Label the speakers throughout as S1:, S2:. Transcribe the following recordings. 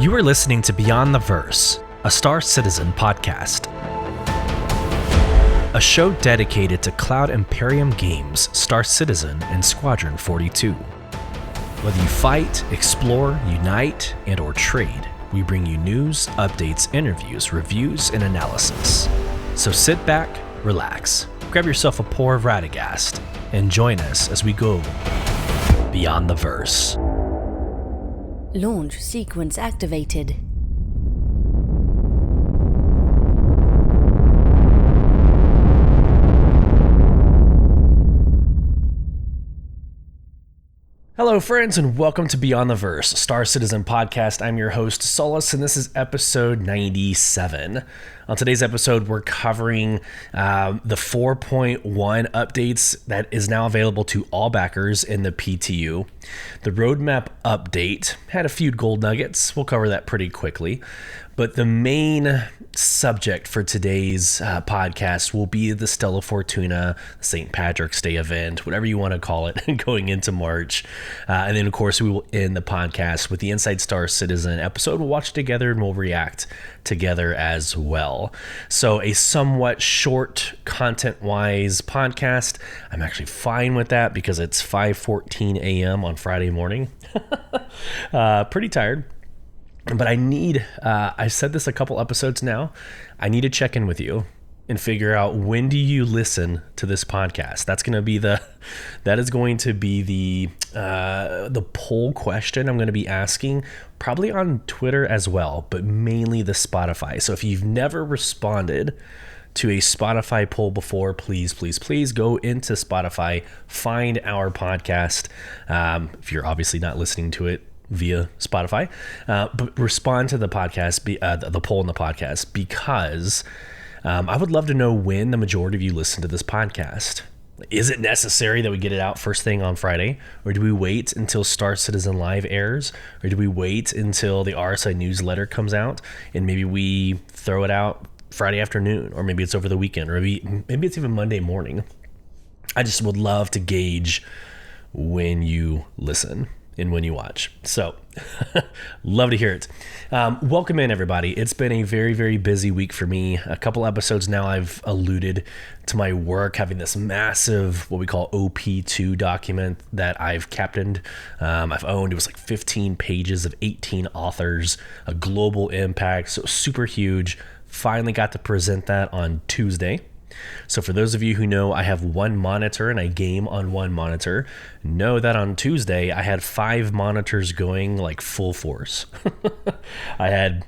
S1: You are listening to Beyond the Verse, a Star Citizen podcast. A show dedicated to Cloud Imperium Games, Star Citizen, and Squadron 42. Whether you fight, explore, unite, and/or trade, we bring you news, updates, interviews, reviews, and analysis. So sit back, relax, grab yourself a pour of Radagast, and join us as we go Beyond the Verse.
S2: Launch sequence activated.
S1: Hello, friends, and welcome to Beyond the Verse, Star Citizen podcast. I'm your host, Solus, and this is episode 97. On today's episode, we're covering the 4.1 updates that is now available to all backers in the PTU. The roadmap update had a few gold nuggets. We'll cover that pretty quickly. But the main subject for today's podcast will be the Stella Fortuna St. Patrick's Day event, whatever you want to call it, going into March. And then, of course, we will end the podcast with the Inside Star Citizen episode. We'll watch together and we'll react together as well. So a somewhat short content-wise podcast. I'm actually fine with that because it's 5:14 a.m. on Friday morning. Pretty tired. But I need, I've said this a couple episodes now, I need to check in with you and figure out, when do you listen to this podcast? That is going to be the poll question I'm going to be asking, probably on Twitter as well, but mainly the Spotify. So if you've never responded to a Spotify poll before, please go into Spotify, find our podcast. If you're obviously not listening to it via Spotify, but respond to the podcast, the poll in the podcast, because I would love to know when the majority of you listen to this podcast. Is it necessary that we get it out first thing on Friday, or do we wait until Star Citizen Live airs, or do we wait until the RSI newsletter comes out and maybe we throw it out Friday afternoon, or maybe it's over the weekend, or maybe it's even Monday morning? I just would love to gauge when you listen and when you watch. So love to hear it. Welcome in, everybody. It's been a very, very busy week for me. A couple episodes now I've alluded to my work having this massive, what we call OP2 document that I've captained. I've owned. It was like 15 pages of 18 authors, a global impact. So super huge. Finally got to present that on Tuesday. So for those of you who know I have one monitor and I game on one monitor, know that on Tuesday I had 5 monitors going like full force. I had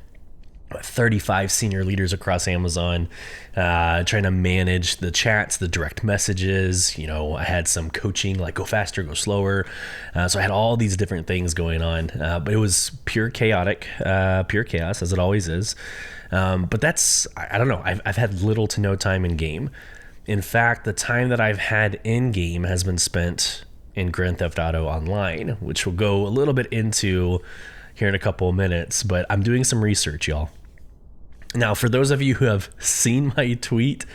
S1: 35 senior leaders across Amazon trying to manage the chats, the direct messages. You know, I had some coaching like go faster, go slower. So I had all these different things going on, but it was pure chaos, as it always is. But that's, I don't know, I've had little to no time in game. In fact, the time that I've had in game has been spent in Grand Theft Auto Online, which we'll go a little bit into here in a couple of minutes, but I'm doing some research, y'all. Now, for those of you who have seen my tweet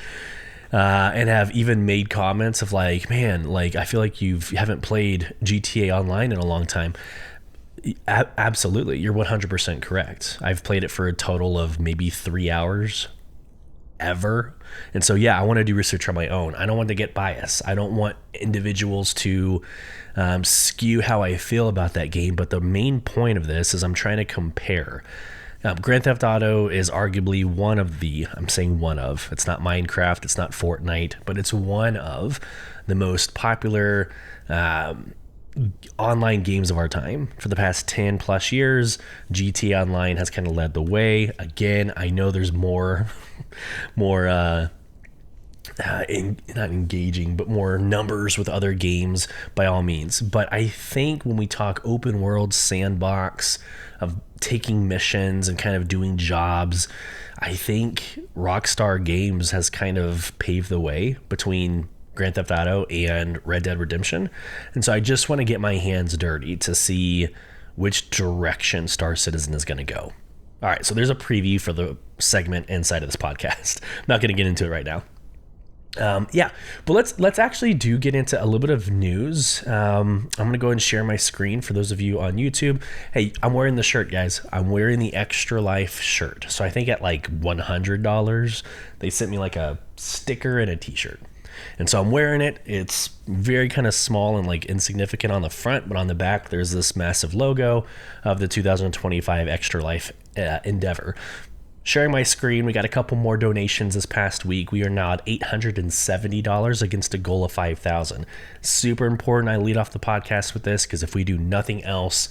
S1: and have even made comments of like, man, like I feel like you haven't played GTA Online in a long time. Absolutely, you're 100% correct. I've played it for a total of maybe 3 hours ever. And so, yeah, I want to do research on my own. I don't want to get biased. I don't want individuals to skew how I feel about that game. But the main point of this is I'm trying to compare. Grand Theft Auto is arguably it's not Minecraft, it's not Fortnite, but it's one of the most popular online games of our time. For the past 10 plus years, GTA Online has kind of led the way. Again, I know there's more not engaging, but more numbers with other games by all means. But I think when we talk open world sandbox of taking missions and kind of doing jobs, I think Rockstar Games has kind of paved the way between Grand Theft Auto and Red Dead Redemption. And so I just want to get my hands dirty to see which direction Star Citizen is going to go. All right, so there's a preview for the segment inside of this podcast. I'm not going to get into it right now. Yeah, but let's actually get into a little bit of news. I'm gonna go ahead and share my screen for those of you on YouTube. Hey, I'm wearing the shirt, guys. I'm wearing the Extra Life shirt. So I think at like $100, they sent me like a sticker and a t-shirt. And so I'm wearing it. It's very kind of small and like insignificant on the front, but on the back, there's this massive logo of the 2025 Extra Life endeavor. Sharing my screen, we got a couple more donations this past week. We are now at $870 against a goal of $5,000. Super important I lead off the podcast with this, because if we do nothing else,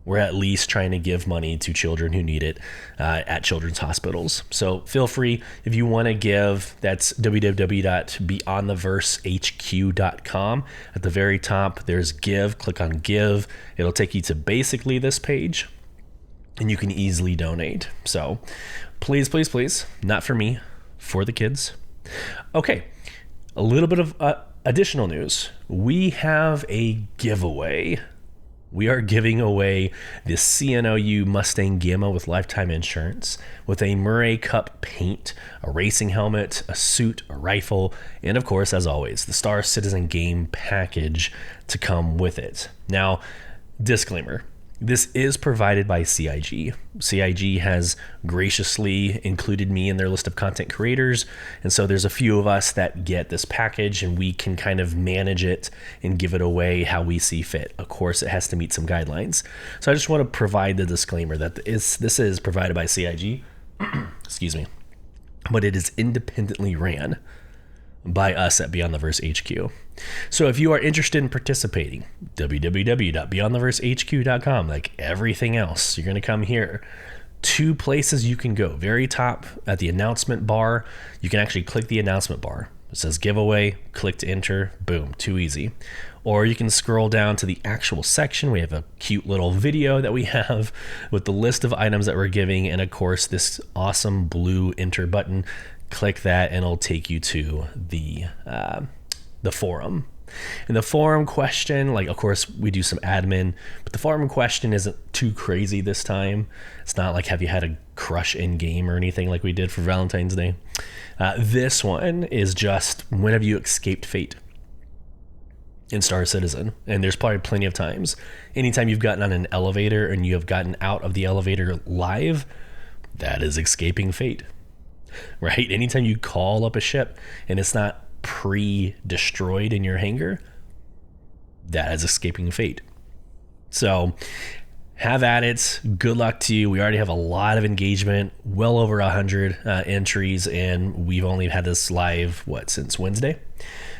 S1: we're at least trying to give money to children who need it at children's hospitals. So feel free, if you want to give, that's www.beyondtheversehq.com. At the very top, there's give. Click on give. It'll take you to basically this page, and you can easily donate. So please, please, please, not for me, for the kids. Okay, a little bit of additional news. We have a giveaway. We are giving away the CNOU Mustang Gamma with lifetime insurance, with a Murray Cup paint, a racing helmet, a suit, a rifle, and of course, as always, the Star Citizen game package to come with it. Now, disclaimer. This is provided by CIG. CIG has graciously included me in their list of content creators. And so there's a few of us that get this package, and we can kind of manage it and give it away how we see fit. Of course, it has to meet some guidelines. So I just want to provide the disclaimer that this is provided by CIG, excuse me, but it is independently ran by us at Beyond the Verse HQ. So if you are interested in participating, www.beyondtheversehq.com, like everything else, you're going to come here. 2 places you can go. Very top at the announcement bar, you can actually click the announcement bar. It says giveaway, click to enter, boom, too easy. Or you can scroll down to the actual section. We have a cute little video that we have with the list of items that we're giving, and of course this awesome blue enter button. Click that and it'll take you to the forum. And the forum question, like, of course we do some admin, but the forum question isn't too crazy this time. It's not like, have you had a crush in game or anything like we did for Valentine's Day. This one is just, when have you escaped fate in Star Citizen? And there's probably plenty of times. Anytime you've gotten on an elevator and you have gotten out of the elevator live, that is escaping fate. Right? Anytime you call up a ship and it's not pre-destroyed in your hangar, that is escaping fate. So have at it. Good luck to you. We already have a lot of engagement, well over 100 entries, and we've only had this live, since Wednesday?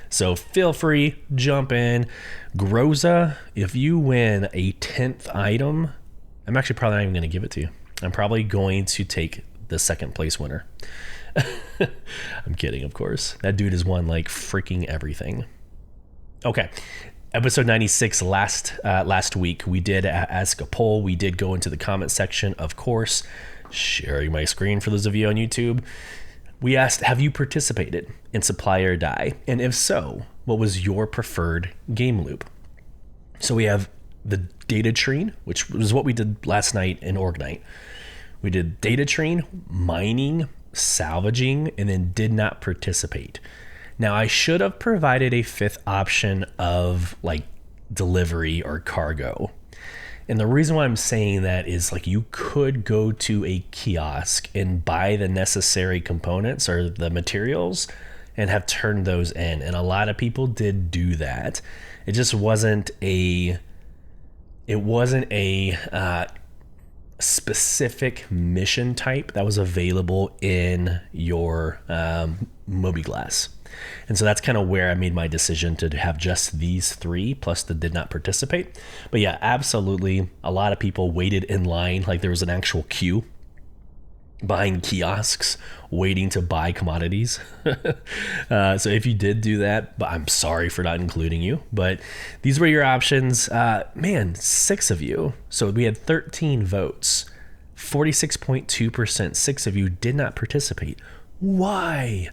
S1: So feel free, jump in. Groza, if you win a 10th item, I'm actually probably not even going to give it to you. I'm probably going to take the second place winner. I'm kidding, of course. That dude has won like freaking everything. Okay, episode 96 last week, we did ask a poll. We did go into the comment section, of course, sharing my screen for those of you on YouTube. We asked, have you participated in Supply or Die? And if so, what was your preferred game loop? So we have the data tree, which was what we did last night in Org Night. We did data train, mining, salvaging, and then did not participate. Now, I should have provided a 5th option of like delivery or cargo. And the reason why I'm saying that is, like, you could go to a kiosk and buy the necessary components or the materials and have turned those in. And a lot of people did do that. It just wasn't a specific mission type that was available in your Moby-Glass. And so that's kind of where I made my decision to have just these 3 plus the did not participate. But yeah, absolutely. A lot of people waited in line, like there was an actual queue behind kiosks waiting to buy commodities. So if you did do that, but I'm sorry for not including you, but these were your options. 6 of you. So we had 13 votes, 46.2%. 6 of you did not participate. Why?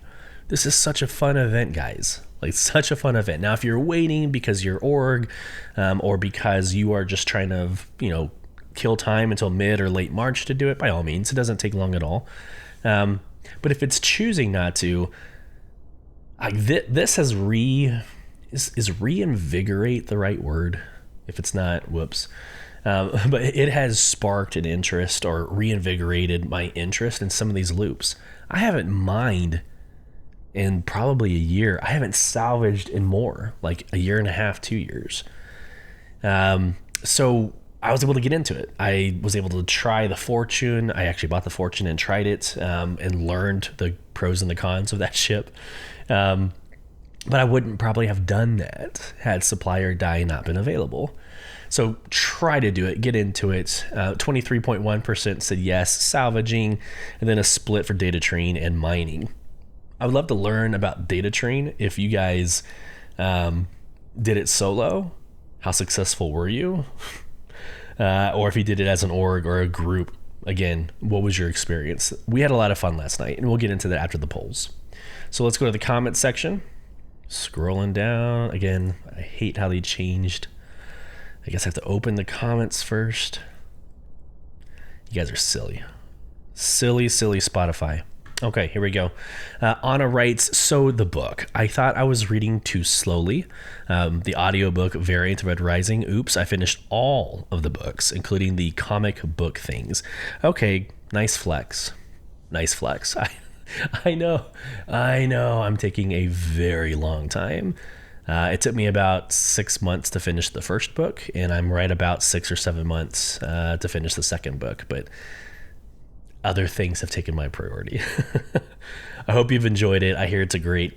S1: This is such a fun event, guys. Like, such a fun event. Now, if you're waiting because you're org, or because you are just trying to, kill time until mid or late March to do it, by all means, it doesn't take long at all. But if it's choosing not to, This has is reinvigorate the right word? If it's not, whoops. But it has sparked an interest or reinvigorated my interest in some of these loops. I haven't mined in probably a year. I haven't salvaged in more, like a year and a half, 2 years. So I was able to get into it. I was able to try the Fortune. I actually bought the Fortune and tried it, and learned the pros and the cons of that ship. But I wouldn't probably have done that had Supply or Die not been available. So try to do it, get into it. 23.1% said yes, salvaging, and then a split for data train and mining. I would love to learn about data train. If you guys did it solo, how successful were you? Or if you did it as an org or a group, again, what was your experience? We had a lot of fun last night, and we'll get into that after the polls. So let's go to the comment section. Scrolling down. Again, I hate how they changed. I guess I have to open the comments first. You guys are silly. Silly Spotify. Okay, here we go. Anna writes, so the book. I thought I was reading too slowly. The audiobook variant of Red Rising. Oops, I finished all of the books, including the comic book things. Okay, nice flex. I know. I'm taking a very long time. It took me about 6 months to finish the first book, and I'm right about 6 or 7 months to finish the second book, but other things have taken my priority. I hope you've enjoyed it. I hear it's a great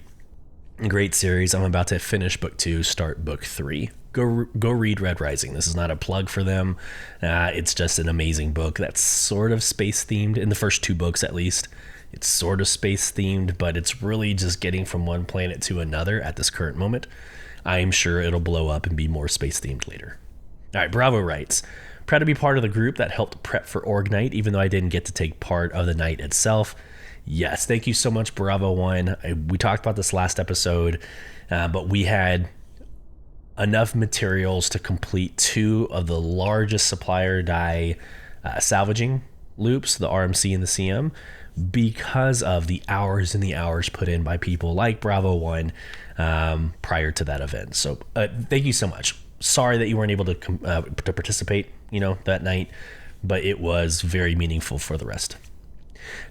S1: series. I'm about to finish book 2, start book 3. Go read Red Rising. This is not a plug for them. It's just an amazing book that's sort of space themed, in the first 2 books at least. It's sort of space themed, but it's really just getting from one planet to another at this current moment. I'm sure it'll blow up and be more space themed later. All right, Bravo writes, proud to be part of the group that helped prep for Org Night, even though I didn't get to take part of the night itself. Yes, thank you so much, Bravo 1. We talked about this last episode, but we had enough materials to complete 2 of the largest supplier die salvaging loops, the RMC and the CM, because of the hours and the hours put in by people like Bravo 1 prior to that event. So thank you so much. Sorry that you weren't able to participate, that night, but it was very meaningful for the rest.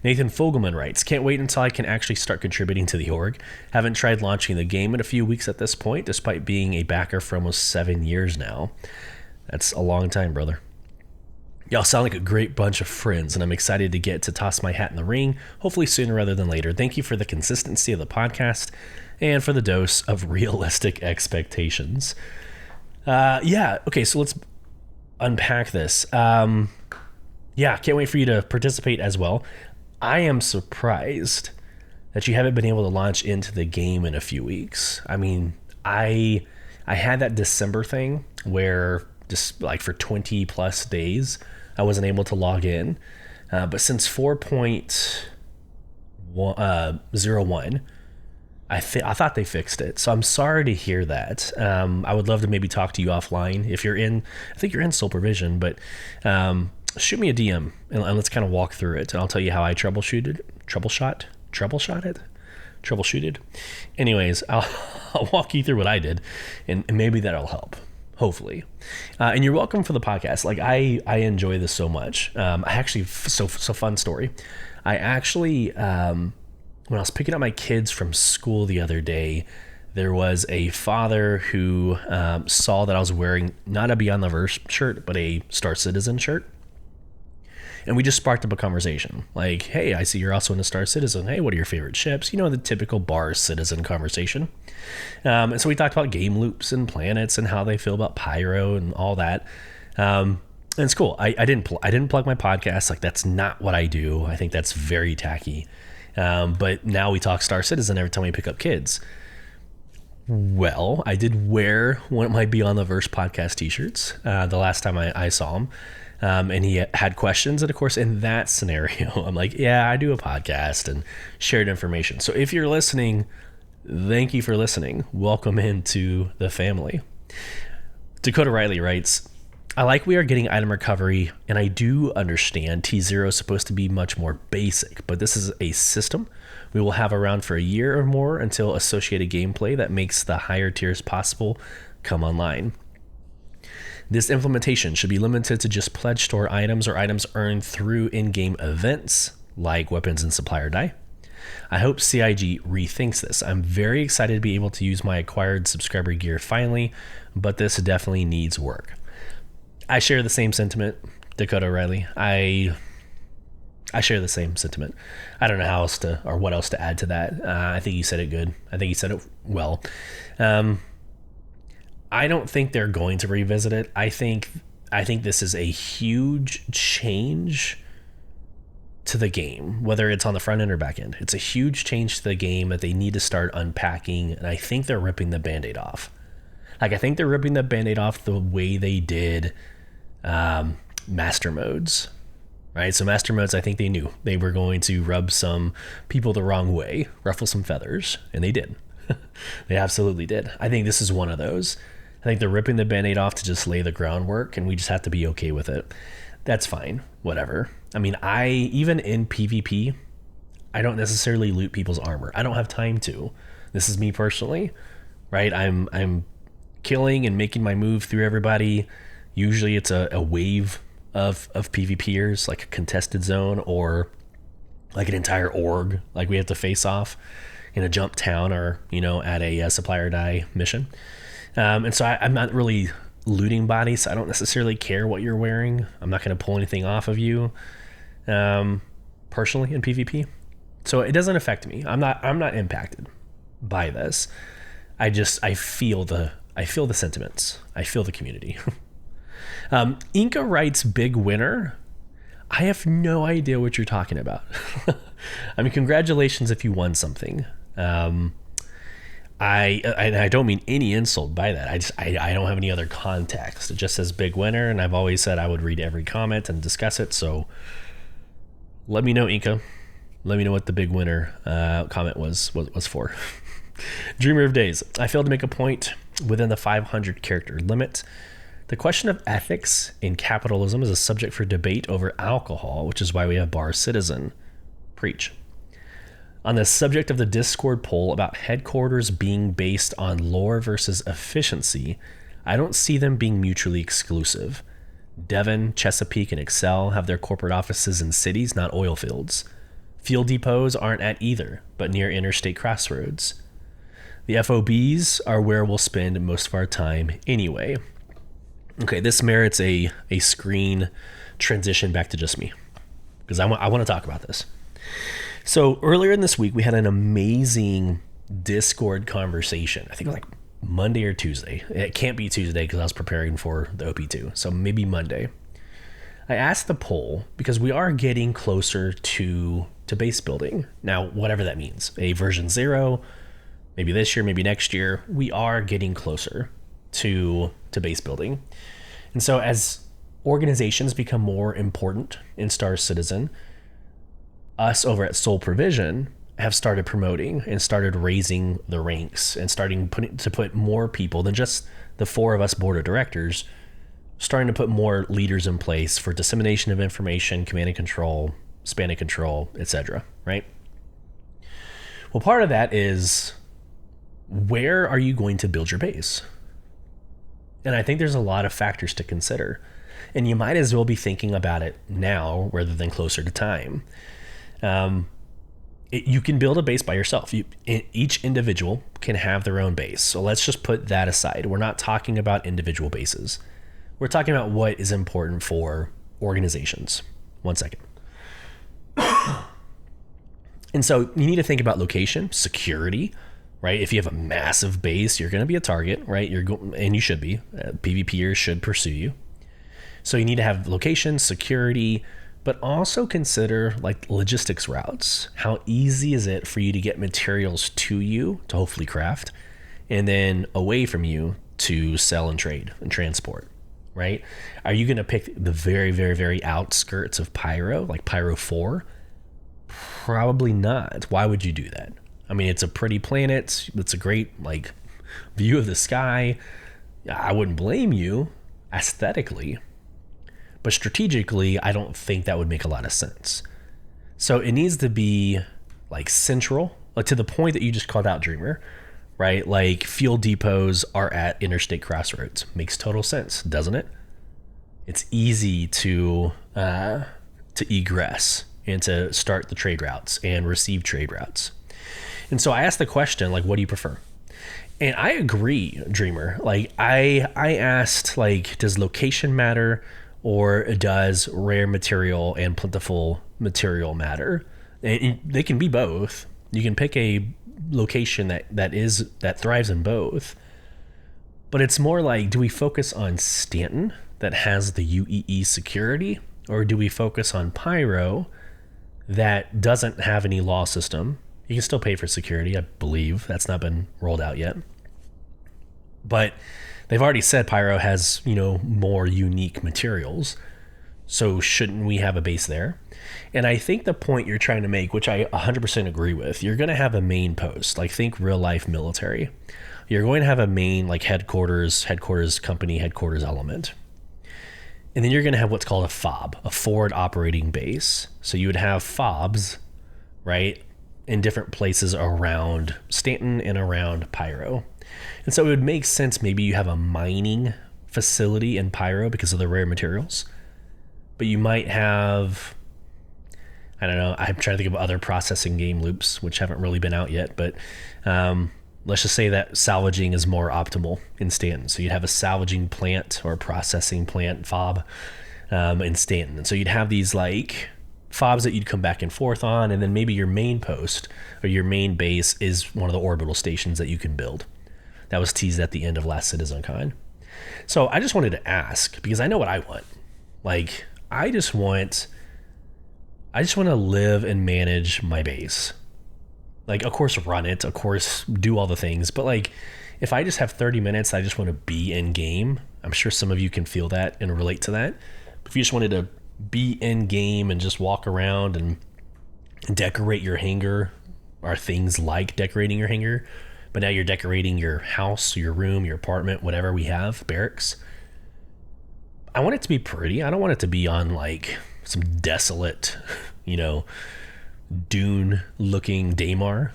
S1: Nathan Fogelman writes, can't wait until I can actually start contributing to the org. Haven't tried launching the game in a few weeks at this point, despite being a backer for almost 7 years now. That's a long time, brother. Y'all sound like a great bunch of friends, and I'm excited to get to toss my hat in the ring, hopefully sooner rather than later. Thank you for the consistency of the podcast and for the dose of realistic expectations. Okay, so let's unpack this. Can't wait for you to participate as well. I am surprised that you haven't been able to launch into the game in a few weeks. I mean, I had that December thing where just like for 20 plus days, I wasn't able to log in. But since 4.01, I thought they fixed it. So I'm sorry to hear that. I would love to maybe talk to you offline. If you're in, I think you're in Supervision, but shoot me a DM and let's kind of walk through it. And I'll tell you how I troubleshooted. Anyways, I'll walk you through what I did, and maybe that'll help. Hopefully. And you're welcome for the podcast. Like I enjoy this so much. I actually, so fun story. I actually, when I was picking up my kids from school the other day, there was a father who saw that I was wearing not a Beyond the Verse shirt, but a Star Citizen shirt. And we just sparked up a conversation. Like, hey, I see you're also in a Star Citizen. Hey, what are your favorite ships? The typical bar citizen conversation. And so we talked about game loops and planets and how they feel about Pyro and all that. And it's cool. I didn't plug my podcast. Like, that's not what I do. I think that's very tacky. But now we talk Star Citizen every time we pick up kids. Well, I did wear one of my Beyond the Verse podcast t-shirts the last time I saw him. And he had questions. And of course, in that scenario, I'm like, yeah, I do a podcast and shared information. So if you're listening, thank you for listening. Welcome into the family. Dakota Riley writes, I like we are getting item recovery, and I do understand T0 is supposed to be much more basic, but this is a system we will have around for a year or more until associated gameplay that makes the higher tiers possible come online. This implementation should be limited to just pledge store items or items earned through in-game events like weapons and supplier die. I hope CIG rethinks this. I'm very excited to be able to use my acquired subscriber gear finally, but this definitely needs work. I share the same sentiment, Dakota Riley. I share the same sentiment. I don't know how else to, or what else to add to that. I think you said it good. I think you said it well. I don't think they're going to revisit it. I think this is a huge change to the game, whether it's on the front end or back end. It's a huge change to the game that they need to start unpacking, and I think they're ripping the Band-Aid off. Like, I think they're ripping the Band-Aid off the way they did master modes, right? So master modes, I think they knew they were going to rub some people the wrong way, ruffle some feathers, and they did. They absolutely did. I think this is one of those. I think they're ripping the Band-Aid off to just lay the groundwork, and we just have to be okay with it. That's fine, whatever. I mean, even in PvP, I don't necessarily loot people's armor. I don't have time to. This is me personally, right? I'm killing and making my move through everybody. Usually it's a wave of PvPers, like a contested zone or like an entire org, like we have to face off in a jump town or, at a supplier die mission. And so I'm not really looting bodies. So I don't necessarily care what you're wearing. I'm not going to pull anything off of you personally in PvP. So it doesn't affect me. I'm not impacted by this. I feel the sentiments. I feel the community. Inca writes big winner. I have no idea what you're talking about. I mean, congratulations if you won something. I don't mean any insult by that. I don't have any other context. It just says big winner, and I've always said I would read every comment and discuss it. So let me know, Inca. Let me know what the big winner comment was for. Dreamer of Days. I failed to make a point within the 500 character limit. The question of ethics in capitalism is a subject for debate over alcohol, which is why we have Bar Citizen. Preach. On the subject of the Discord poll about headquarters being based on lore versus efficiency, I don't see them being mutually exclusive. Devon, Chesapeake, and Excel have their corporate offices in cities, not oil fields. Fuel depots aren't at either, but near interstate crossroads. The FOBs are where we'll spend most of our time anyway. Okay, this merits a screen transition back to just me, because I want to talk about this. So earlier in this week, we had an amazing Discord conversation. I think it was like Monday or Tuesday. It can't be Tuesday because I was preparing for the OP2. So maybe Monday. I asked the poll because we are getting closer to base building. Now, whatever that means, a version 0, maybe this year, maybe next year, we are getting closer to base building. And so as organizations become more important in Star Citizen, us over at Soul Provision have started promoting and started raising the ranks and starting to put more people than just the 4 of us board of directors, starting to put more leaders in place for dissemination of information, command and control, span of control, etc. Right? Well, part of that is, where are you going to build your base? And I think there's a lot of factors to consider, and you might as well be thinking about it now rather than closer to time. You can build a base by yourself. Each individual can have their own base. So let's just put that aside. We're not talking about individual bases. We're talking about what is important for organizations. 1 second. And so you need to think about location, security, right? If you have a massive base, you're going to be a target, right? And you should be. PvPers should pursue you. So you need to have location, security, but also consider like logistics routes. How easy is it for you to get materials to you to hopefully craft, and then away from you to sell and trade and transport, right? Are you going to pick the very, very, very outskirts of Pyro, like Pyro 4? Probably not. Why would you do that? I mean, it's a pretty planet. It's a great like view of the sky. I wouldn't blame you aesthetically, but strategically, I don't think that would make a lot of sense. So it needs to be like central, like to the point that you just called out, Dreamer, right? Like fuel depots are at interstate crossroads. Makes total sense, doesn't it? It's easy to egress and to start the trade routes and receive trade routes. And so I asked the question, like, what do you prefer? And I agree, Dreamer. Like I asked, like, does location matter or does rare material and plentiful material matter? And they can be both. You can pick a location that thrives in both. But it's more like, do we focus on Stanton that has the UEE security, or do we focus on Pyro that doesn't have any law system? You can still pay for security, I believe. That's not been rolled out yet. But they've already said Pyro has, more unique materials. So shouldn't we have a base there? And I think the point you're trying to make, which I 100% agree with, you're going to have a main post. Like, think real life military. You're going to have a main, like, headquarters company, headquarters element. And then you're going to have what's called a FOB, a forward operating base. So you would have FOBs, right, in different places around Stanton and around Pyro. And so it would make sense maybe you have a mining facility in Pyro because of the rare materials. But you might have, I don't know, I'm trying to think of other processing game loops, which haven't really been out yet. But let's just say that salvaging is more optimal in Stanton. So you'd have a salvaging plant or a processing plant, FOB, in Stanton. And so you'd have these like FOBs that you'd come back and forth on. And then maybe your main post or your main base is one of the orbital stations that you can build. That was teased at the end of last CitizenCon. So I just wanted to ask, because I know what I want. Like, I just want to live and manage my base. Like, of course, run it, of course, do all the things. But like, if I just have 30 minutes, I just want to be in game. I'm sure some of you can feel that and relate to that. If you just wanted to be in game and just walk around and decorate your hangar, or things like decorating your hangar, but now you're decorating your house, your room, your apartment, whatever we have, barracks. I want it to be pretty. I don't want it to be on like some desolate, dune looking Daymar.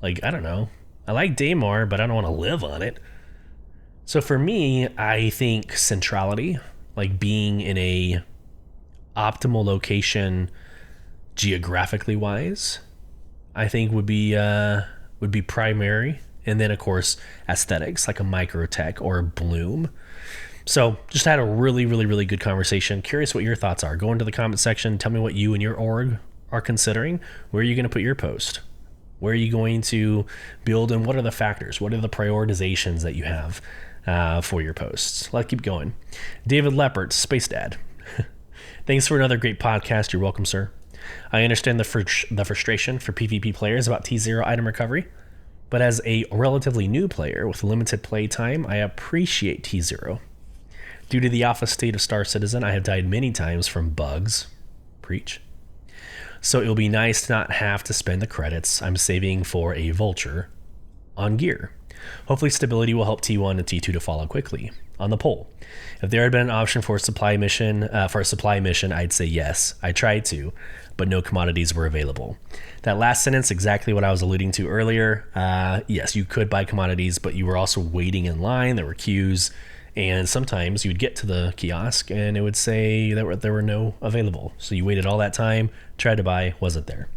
S1: Like, I don't know. I like Daymar, but I don't want to live on it. So for me, I think centrality, like being in a optimal location geographically wise, I think would be primary. And then, of course, aesthetics, like a Microtech or a Bloom. So just had a really, really, really good conversation. Curious what your thoughts are. Go into the comment section. Tell me what you and your org are considering. Where are you going to put your post? Where are you going to build, and what are the factors? What are the prioritizations that you have for your posts? Let's keep going. David Leppert, Space Dad. Thanks for another great podcast. You're welcome, sir. I understand the frustration for PvP players about T0 item recovery. But as a relatively new player with limited play time, I appreciate T0. Due to the alpha state of Star Citizen, I have died many times from bugs. Preach. So it'll be nice to not have to spend the credits I'm saving for a vulture on gear. Hopefully stability will help T1 and T2 to follow quickly. On the poll, if there had been an option for a supply mission, I'd say yes. I tried to, but no commodities were available. That last sentence, exactly what I was alluding to earlier. Yes, you could buy commodities, but you were also waiting in line. There were queues, and sometimes you would get to the kiosk and it would say that there were no available. So you waited all that time, tried to buy, wasn't there.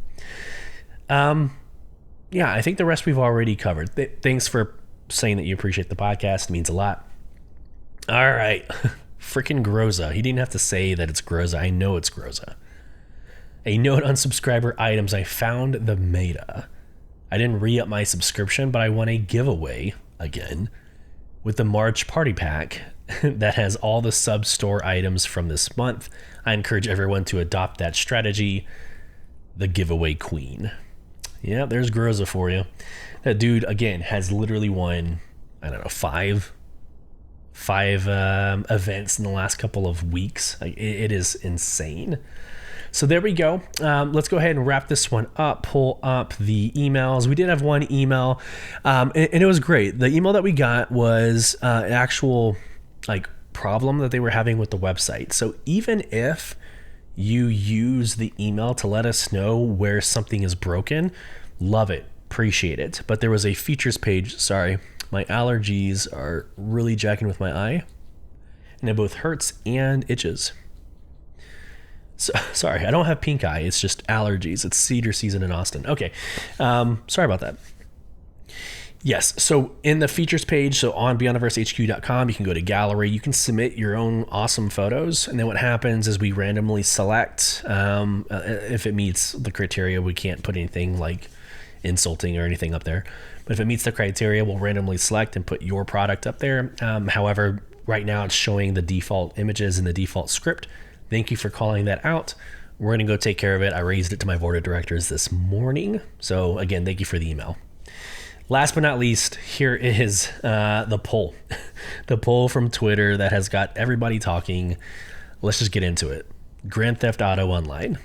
S1: Yeah, I think the rest we've already covered. Thanks for saying that you appreciate the podcast. It means a lot. All right. Freaking Groza. He didn't have to say that it's Groza. I know it's Groza. A note on subscriber items. I found the meta. I didn't re-up my subscription, but I won a giveaway again with the March party pack that has all the sub-store items from this month. I encourage everyone to adopt that strategy. The giveaway queen. Yeah, there's Groza for you. That dude, again, has literally won, I don't know, five events in the last couple of weeks. Like, it is insane. So there we go. Let's go ahead and wrap this one up. Pull up the emails. We did have one email, and it was great. The email that we got was an actual like problem that they were having with the website. So even if you use the email to let us know where something is broken, love it, appreciate it. But there was a features page. Sorry, my allergies are really jacking with my eye, and it both hurts and itches. So, sorry, I don't have pink eye. It's just allergies. It's cedar season in Austin. Okay, sorry about that. Yes, so in the features page, so on beyondtheversehq.com, you can go to gallery. You can submit your own awesome photos, and then what happens is we randomly select. If it meets the criteria, we can't put anything like insulting or anything up there. But if it meets the criteria, we'll randomly select and put your product up there. However, right now it's showing the default images in the default script. Thank you for calling that out. We're going to go take care of it. I raised it to my board of directors this morning. So again, thank you for the email. Last but not least, here is the poll. The poll from Twitter that has got everybody talking. Let's just get into it. Grand Theft Auto Online.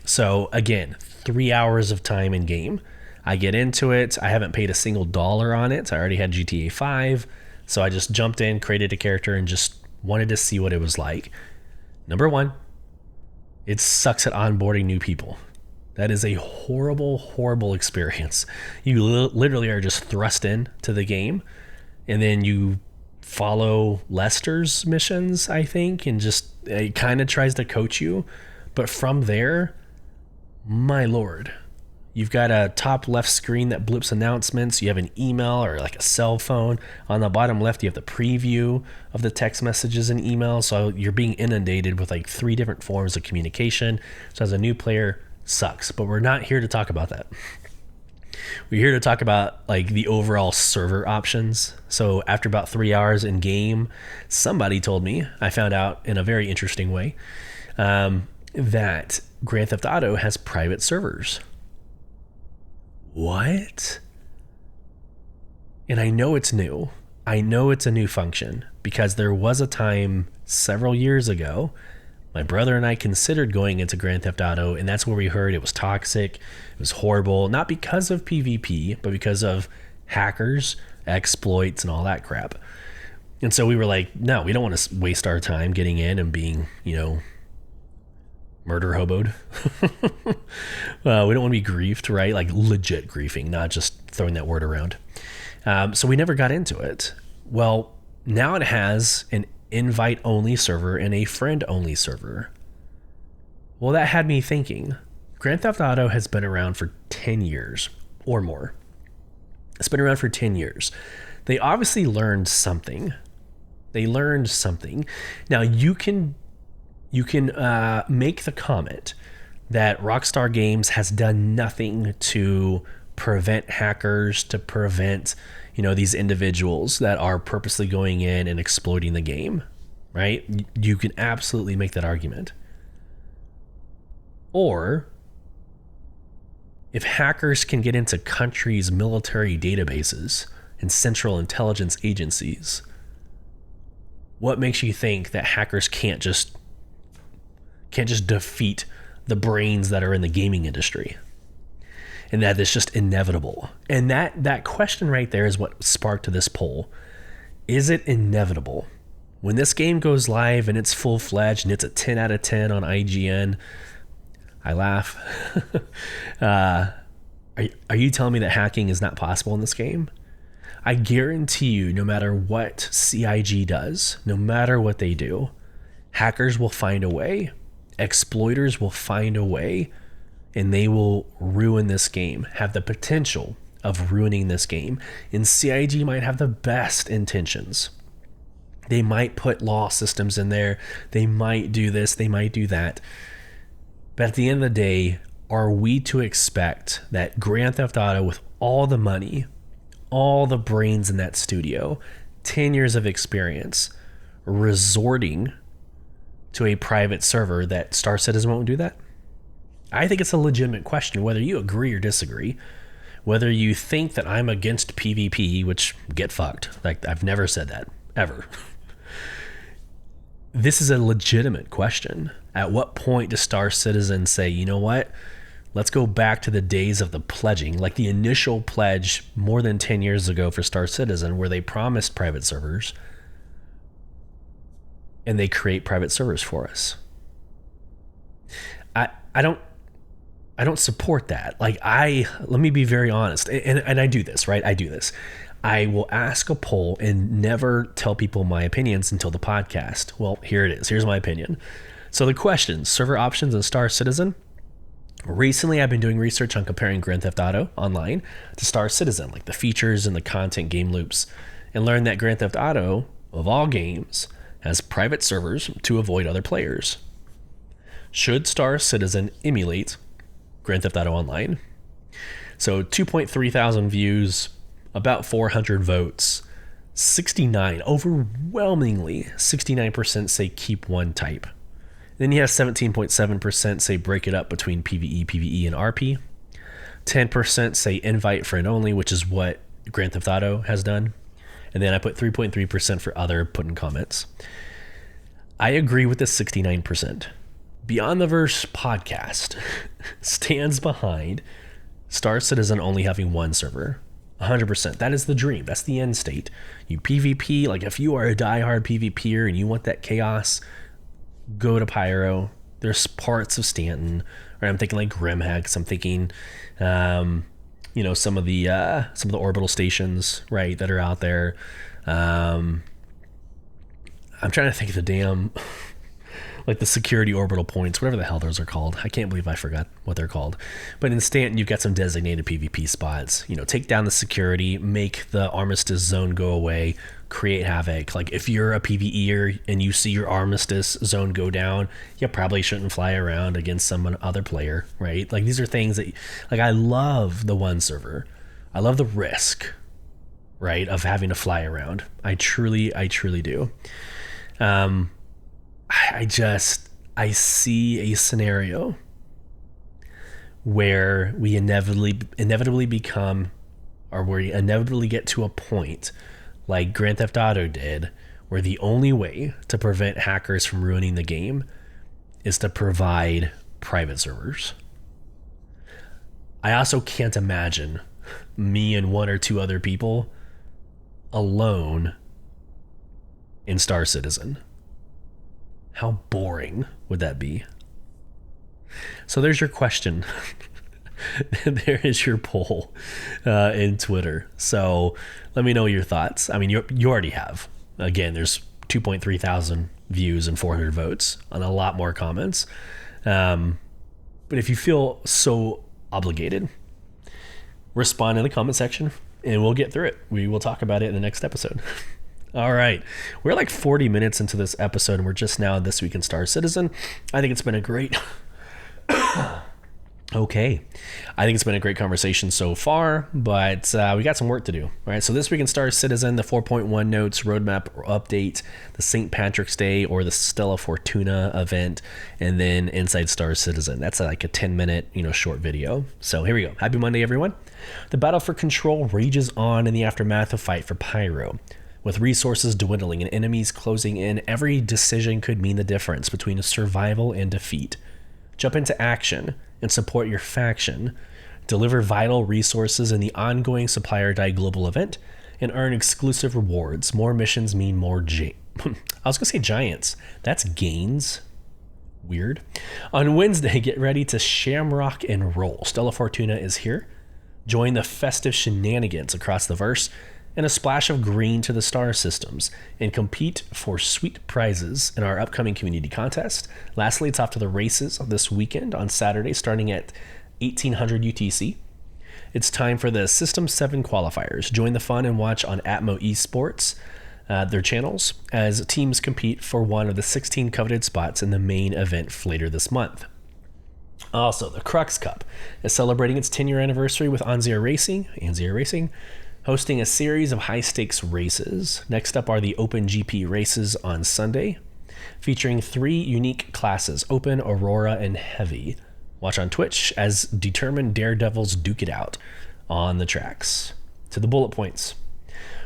S1: So again, 3 hours of time in game. I get into it. I haven't paid a single dollar on it. I already had GTA 5. So I just jumped in, created a character, and just wanted to see what it was like. Number one, it sucks at onboarding new people. That is a horrible, horrible experience. You literally are just thrust in to the game, and then you follow Lester's missions, I think, and just it kind of tries to coach you. But from there, my Lord, you've got a top left screen that blips announcements. You have an email or like a cell phone. On the bottom left, you have the preview of the text messages and emails. So you're being inundated with like 3 different forms of communication. So as a new player, sucks. But we're not here to talk about that. We're here to talk about like the overall server options. So after about 3 hours in game, somebody told me, I found out in a very interesting way, that Grand Theft Auto has private servers. What? And I know it's new. I know it's a new function because there was a time several years ago, my brother and I considered going into Grand Theft Auto, and that's where we heard it was toxic, it was horrible, not because of PvP, but because of hackers, exploits, and all that crap. And so we were like, no, we don't want to waste our time getting in and being, murder hoboed. We don't want to be griefed, right? Like legit griefing, not just throwing that word around. So we never got into it. Well, now it has an invite-only server and a friend-only server. Well, that had me thinking. Grand Theft Auto has been around for 10 years or more. It's been around for 10 years. They obviously learned something. Now, you can make the comment that Rockstar Games has done nothing to prevent hackers, to prevent these individuals that are purposely going in and exploiting the game, right? You can absolutely make that argument. Or if hackers can get into countries' military databases and central intelligence agencies, what makes you think that hackers can't just defeat the brains that are in the gaming industry? And that it's just inevitable. And that question right there is what sparked this poll. Is it inevitable? When this game goes live and it's full-fledged and it's a 10 out of 10 on IGN, I laugh. Are you telling me that hacking is not possible in this game? I guarantee you, no matter what CIG does, no matter what they do, hackers will find a way. Exploiters will find a way. And they will ruin this game, have the potential of ruining this game. And CIG might have the best intentions. They might put law systems in there. They might do this. They might do that. But at the end of the day, are we to expect that Grand Theft Auto, with all the money, all the brains in that studio, 10 years of experience, resorting to a private server, that Star Citizen won't do that? I think it's a legitimate question, whether you agree or disagree, whether you think that I'm against PvP, which get fucked. Like, I've never said that, ever. This is a legitimate question. At what point does Star Citizen say, you know what? Let's go back to the days of the pledging, like the initial pledge more than 10 years ago for Star Citizen, where they promised private servers. and they create private servers for us. I don't support that. Let me be very honest. And I do this, right? I do this. I will ask a poll and never tell people my opinions until the podcast. Well, here it is. Here's my opinion. So the questions, server options and Star Citizen. Recently, I've been doing research on comparing Grand Theft Auto Online to Star Citizen, like the features and the content game loops, and learned that Grand Theft Auto, of all games, has private servers to avoid other players. Should Star Citizen emulate Grand Theft Auto Online? So 2.3 thousand views, about 400 votes, overwhelmingly 69% say keep one type. Then you have 17.7% say break it up between PvE, PvE, and RP. 10% say invite friend only, which is what Grand Theft Auto has done. And then I put 3.3% for other, put in comments. I agree with the 69%. Beyond the Verse podcast stands behind Star Citizen only having one server. 100%. That is the dream. That's the end state. You PvP, like if you are a diehard PvPer and you want that chaos, go to Pyro. There's parts of Stanton, or I'm thinking like Grimhex. I'm thinking, some of the orbital stations, right, that are out there. I'm trying to think of the damn, like the security orbital points, whatever the hell those are called. I can't believe I forgot what they're called. But in Stanton, you've got some designated PvP spots. Take down the security, make the armistice zone go away, create havoc. Like if you're a PvEer and you see your armistice zone go down, you probably shouldn't fly around against some other player, right? Like these are things that, like, I love the one server. I love the risk, right, of having to fly around. I truly do. I see a scenario where we inevitably become, or we inevitably get to a point like Grand Theft Auto did, where the only way to prevent hackers from ruining the game is to provide private servers. I also can't imagine me and one or two other people alone in Star Citizen. How boring would that be? So there's your question. There is your poll in Twitter. So let me know your thoughts. I mean, you already have. Again, there's 2.3 thousand views and 400 votes on a lot more comments. But if you feel so obligated, respond in the comment section and we'll get through it. We will talk about it in the next episode. All right. We're like 40 minutes into this episode and we're just now this week in Star Citizen. I think it's been a great... Okay. I think it's been a great conversation so far, but we got some work to do. All right. So this week in Star Citizen, the 4.1 notes, roadmap update, the St. Patrick's Day or the Stella Fortuna event, and then Inside Star Citizen. That's like a 10-minute, short video. So here we go. Happy Monday, everyone. The battle for control rages on in the aftermath of Fight for Pyro. With resources dwindling and enemies closing in, every decision could mean the difference between survival and defeat. Jump into action and support your faction, deliver vital resources in the ongoing Supply or Die global event, and earn exclusive rewards. More missions mean more I was gonna say giants. That's gains. Weird. On Wednesday, get ready to shamrock and roll. Stella Fortuna is here. Join the festive shenanigans across the verse and a splash of green to the star systems, and compete for sweet prizes in our upcoming community contest. Lastly, it's off to the races this weekend on Saturday, starting at 1800 UTC. It's time for the System 7 qualifiers. Join the fun and watch on Atmo Esports, their channels, as teams compete for one of the 16 coveted spots in the main event later this month. Also, the Crux Cup is celebrating its 10-year anniversary with Anzia Racing, hosting a series of high-stakes races. Next up are the Open GP races on Sunday, featuring 3 unique classes, Open, Aurora, and Heavy. Watch on Twitch as determined daredevils duke it out on the tracks. To the bullet points.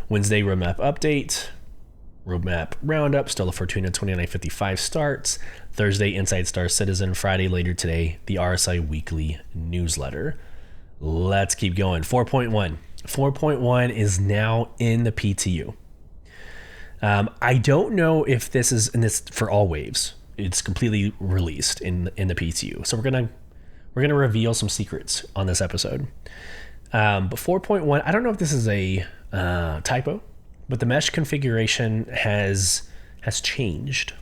S1: Wednesday, roadmap update. Roadmap roundup, Stella Fortuna 2955 starts. Thursday, Inside Star Citizen. Friday, later today, the RSI Weekly newsletter. Let's keep going. 4.1 is now in the PTU. I don't know if this is, and this for all waves. It's completely released in the PTU. So we're gonna reveal some secrets on this episode. But 4.1, I don't know if this is a typo, but the mesh configuration has changed,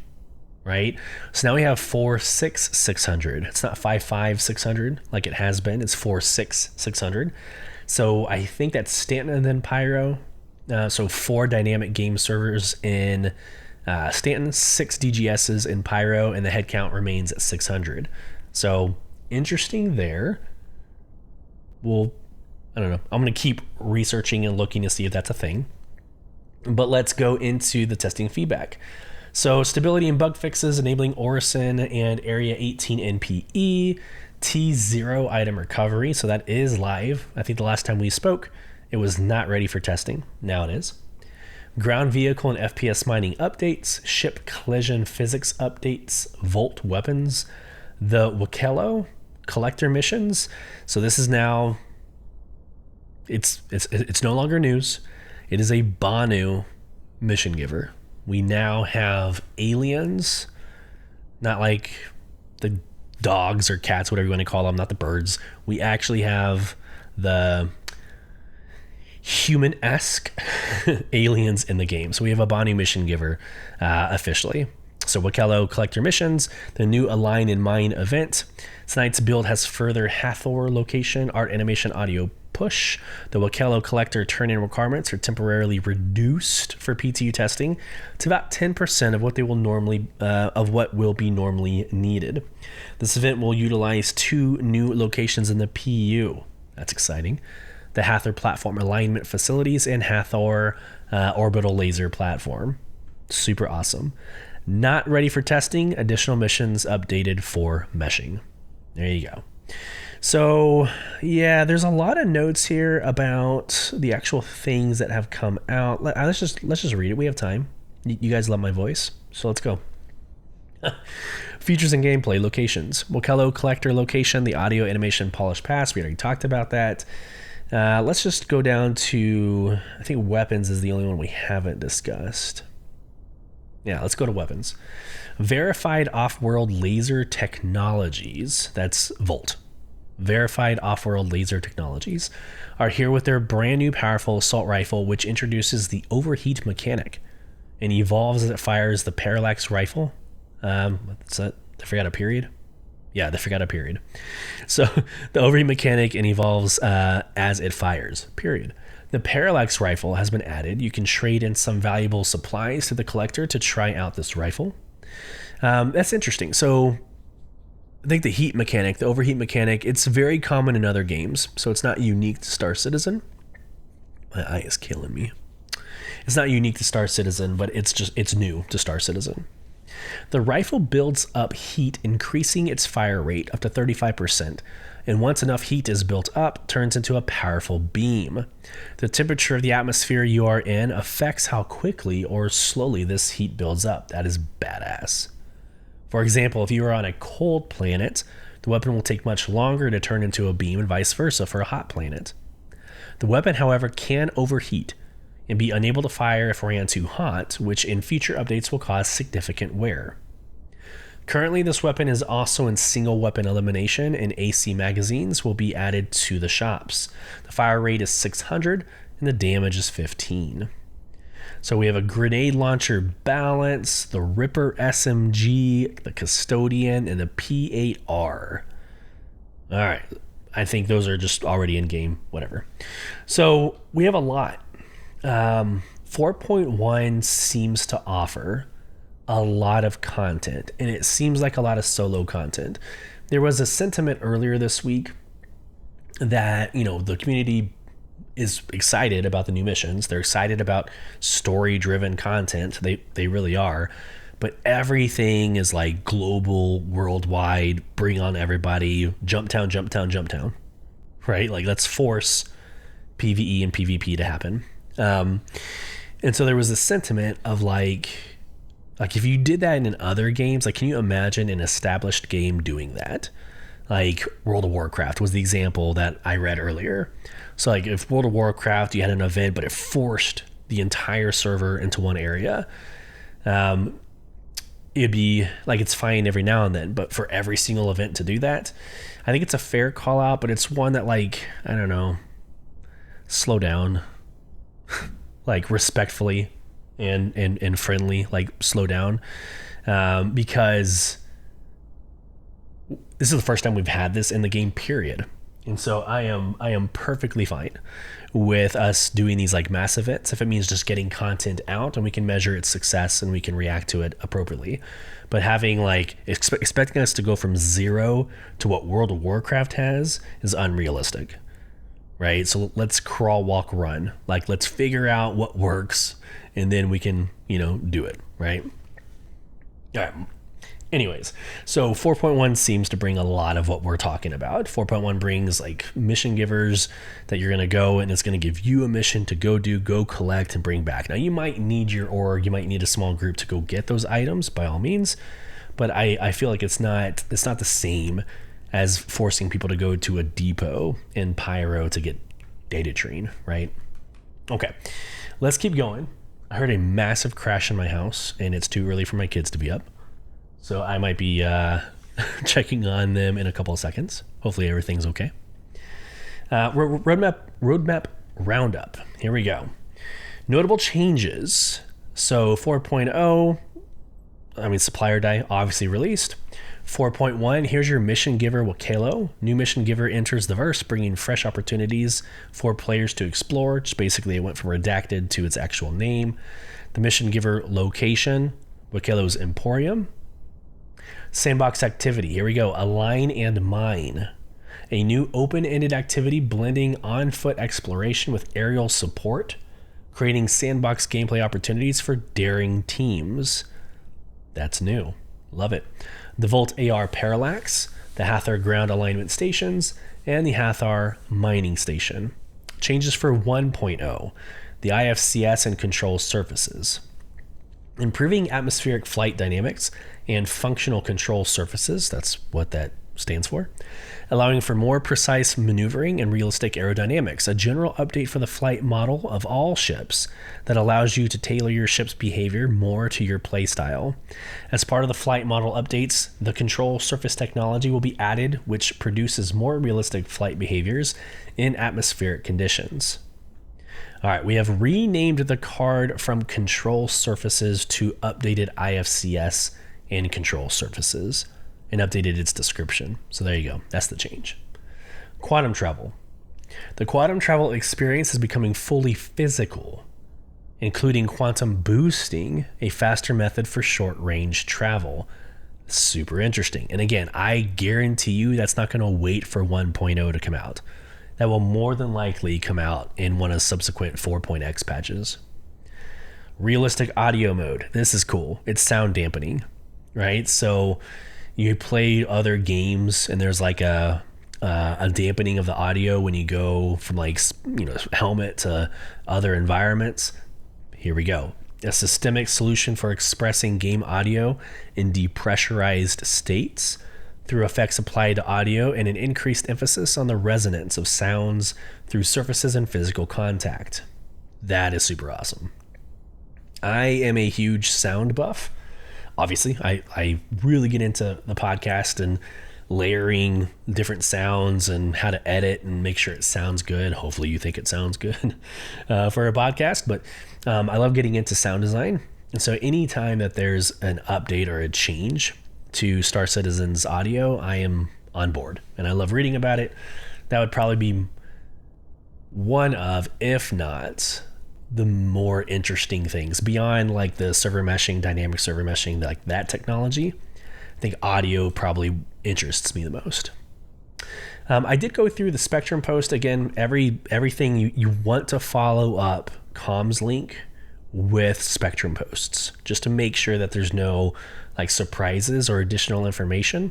S1: right? So now we have 4.6.600. It's not 5.5.600 like it has been. It's 4.6.600. So I think that's Stanton and then Pyro. So 4 dynamic game servers in Stanton, 6 DGSs in Pyro, and the head count remains at 600. So interesting there. Well, I don't know. I'm going to keep researching and looking to see if that's a thing. But let's go into the testing feedback. So stability and bug fixes enabling Orison and Area 18 NPE, T0 item recovery. So that is live. I think the last time we spoke, it was not ready for testing. Now it is. Ground vehicle and FPS mining updates, ship collision physics updates, Volt weapons, the Wakelo collector missions. So this is now, it's no longer news. It is a Banu mission giver. We now have aliens, not like the dogs or cats, whatever you want to call them, not the birds. We actually have the human-esque aliens in the game. So we have a Banu mission giver officially. So Wakelo collector missions, the new Align and Mine event. Tonight's build has further Hathor location, art, animation, audio push. The Wakelo collector turn-in requirements are temporarily reduced for PTU testing to about 10% of what will be normally needed. This event will utilize 2 new locations in the PU. That's exciting. The Hathor platform alignment facilities and Hathor orbital laser platform. Super awesome. Not ready for testing. Additional missions updated for meshing. There you go. So yeah, there's a lot of notes here about the actual things that have come out. Let's just read it. We have time. You guys love my voice, so let's go. Features and gameplay. Locations. Wakelo collector location. The audio animation polish pass. We already talked about that. Let's just go down to, I think weapons is the only one we haven't discussed. Yeah, let's go to weapons. Verified off-world laser technologies, that's Volt. Verified off-world laser technologies are here with their brand new powerful assault rifle, which introduces the overheat mechanic and evolves as it fires the parallax rifle. What's that? I forgot a period. Yeah, they forgot a period. So the overheat mechanic and evolves as it fires, period. The parallax rifle has been added. You can trade in some valuable supplies to the collector to try out this rifle. That's interesting. So I think the overheat mechanic, it's very common in other games. So it's not unique to Star Citizen. My eye is killing me. It's not unique to Star Citizen, but it's new to Star Citizen. The rifle builds up heat, increasing its fire rate up to 35%, and once enough heat is built up, turns into a powerful beam. The temperature of the atmosphere you are in affects how quickly or slowly this heat builds up. That is badass. For example, if you are on a cold planet, the weapon will take much longer to turn into a beam and vice versa for a hot planet. The weapon, however, can overheat and be unable to fire if ran too hot, which in future updates will cause significant wear. Currently, this weapon is also in single weapon elimination, and AC magazines will be added to the shops. The fire rate is 600 and the damage is 15. So we have a grenade launcher balance, the Ripper SMG, the Custodian, and the P8R. All right, I think those are just already in game, whatever. So we have a lot. 4.1 seems to offer a lot of content, and it seems like a lot of solo content. There was a sentiment earlier this week that, the community is excited about the new missions. They're excited about story-driven content. They really are. But everything is like global, worldwide, bring on everybody, jump town, right? Like, let's force PvE and PvP to happen. And so there was a sentiment of like if you did that in other games, like, can you imagine an established game doing that? Like World of Warcraft was the example that I read earlier. So like if World of Warcraft, you had an event, but it forced the entire server into one area, it'd be like, it's fine every now and then, but for every single event to do that, I think it's a fair call out, but it's one that, like, I don't know, slow down, like respectfully and friendly, like slow down, because this is the first time we've had this in the game, period. And so I am perfectly fine with us doing these like mass events if it means just getting content out and we can measure its success and we can react to it appropriately. But having like expecting us to go from 0 to what World of Warcraft has is unrealistic, right? So let's crawl, walk, run. Like, let's figure out what works and then we can, do it, right? All right. Anyways, so 4.1 seems to bring a lot of what we're talking about. 4.1 brings like mission givers that you're going to go, and it's going to give you a mission to go collect and bring back. Now, you might need your org, you might need a small group to go get those items, by all means, but I feel like it's not the same as forcing people to go to a depot in Pyro to get data trine, right? Okay, let's keep going. I heard a massive crash in my house, and it's too early for my kids to be up. So I might be checking on them in a couple of seconds. Hopefully everything's okay. Roadmap roundup. Here we go. Notable changes. So 4.0, supplier die obviously released. 4.1, here's your mission giver, Wakelo. New mission giver enters the verse, bringing fresh opportunities for players to explore. Just basically, it went from redacted to its actual name. The mission giver location, Wakelo's Emporium. Sandbox activity. Here we go. Align and Mine. A new open-ended activity blending on-foot exploration with aerial support, creating sandbox gameplay opportunities for daring teams. That's new. Love it. The Volt AR Parallax, the Hathor ground alignment stations, and the Hathor mining station. Changes for 1.0. The IFCS and control surfaces. Improving atmospheric flight dynamics and functional control surfaces, that's what that stands for, allowing for more precise maneuvering and realistic aerodynamics, a general update for the flight model of all ships that allows you to tailor your ship's behavior more to your playstyle. As part of the flight model updates, the control surface technology will be added, which produces more realistic flight behaviors in atmospheric conditions. All right, we have renamed the card from control surfaces to updated IFCS and control surfaces, and updated its description. So there you go. That's the change. Quantum travel. The quantum travel experience is becoming fully physical, including quantum boosting, a faster method for short-range travel. Super interesting. And again, I guarantee you that's not going to wait for 1.0 to come out. That will more than likely come out in one of subsequent 4.x patches. Realistic audio mode. This is cool. It's sound dampening, right? So you play other games and there's like a dampening of the audio when you go from like, helmet to other environments. Here we go. A systemic solution for expressing game audio in depressurized states through effects applied to audio, and an increased emphasis on the resonance of sounds through surfaces and physical contact. That is super awesome. I am a huge sound buff. Obviously, I really get into the podcast and layering different sounds and how to edit and make sure it sounds good. Hopefully you think it sounds good for a podcast, but I love getting into sound design. And so anytime that there's an update or a change to Star Citizen's audio, I am on board and I love reading about it. That would probably be one of, if not the more interesting things beyond like the server meshing, dynamic server meshing, like that technology. I think audio probably interests me the most. I did go through the Spectrum post again. Everything you want to follow up comms link with Spectrum posts just to make sure that there's no like surprises or additional information,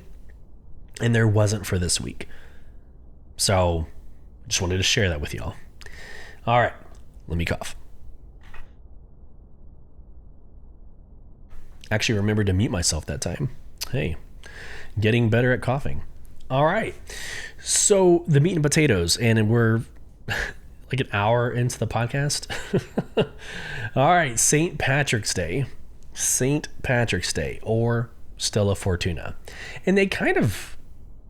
S1: and there wasn't for this week. So just wanted to share that with y'all. All right, let me cough. Actually remembered to mute myself that time. Hey, getting better at coughing. All right, so the meat and potatoes, and we're like an hour into the podcast. All right, St. Patrick's Day. St. Patrick's Day or Stella Fortuna. And they kind of,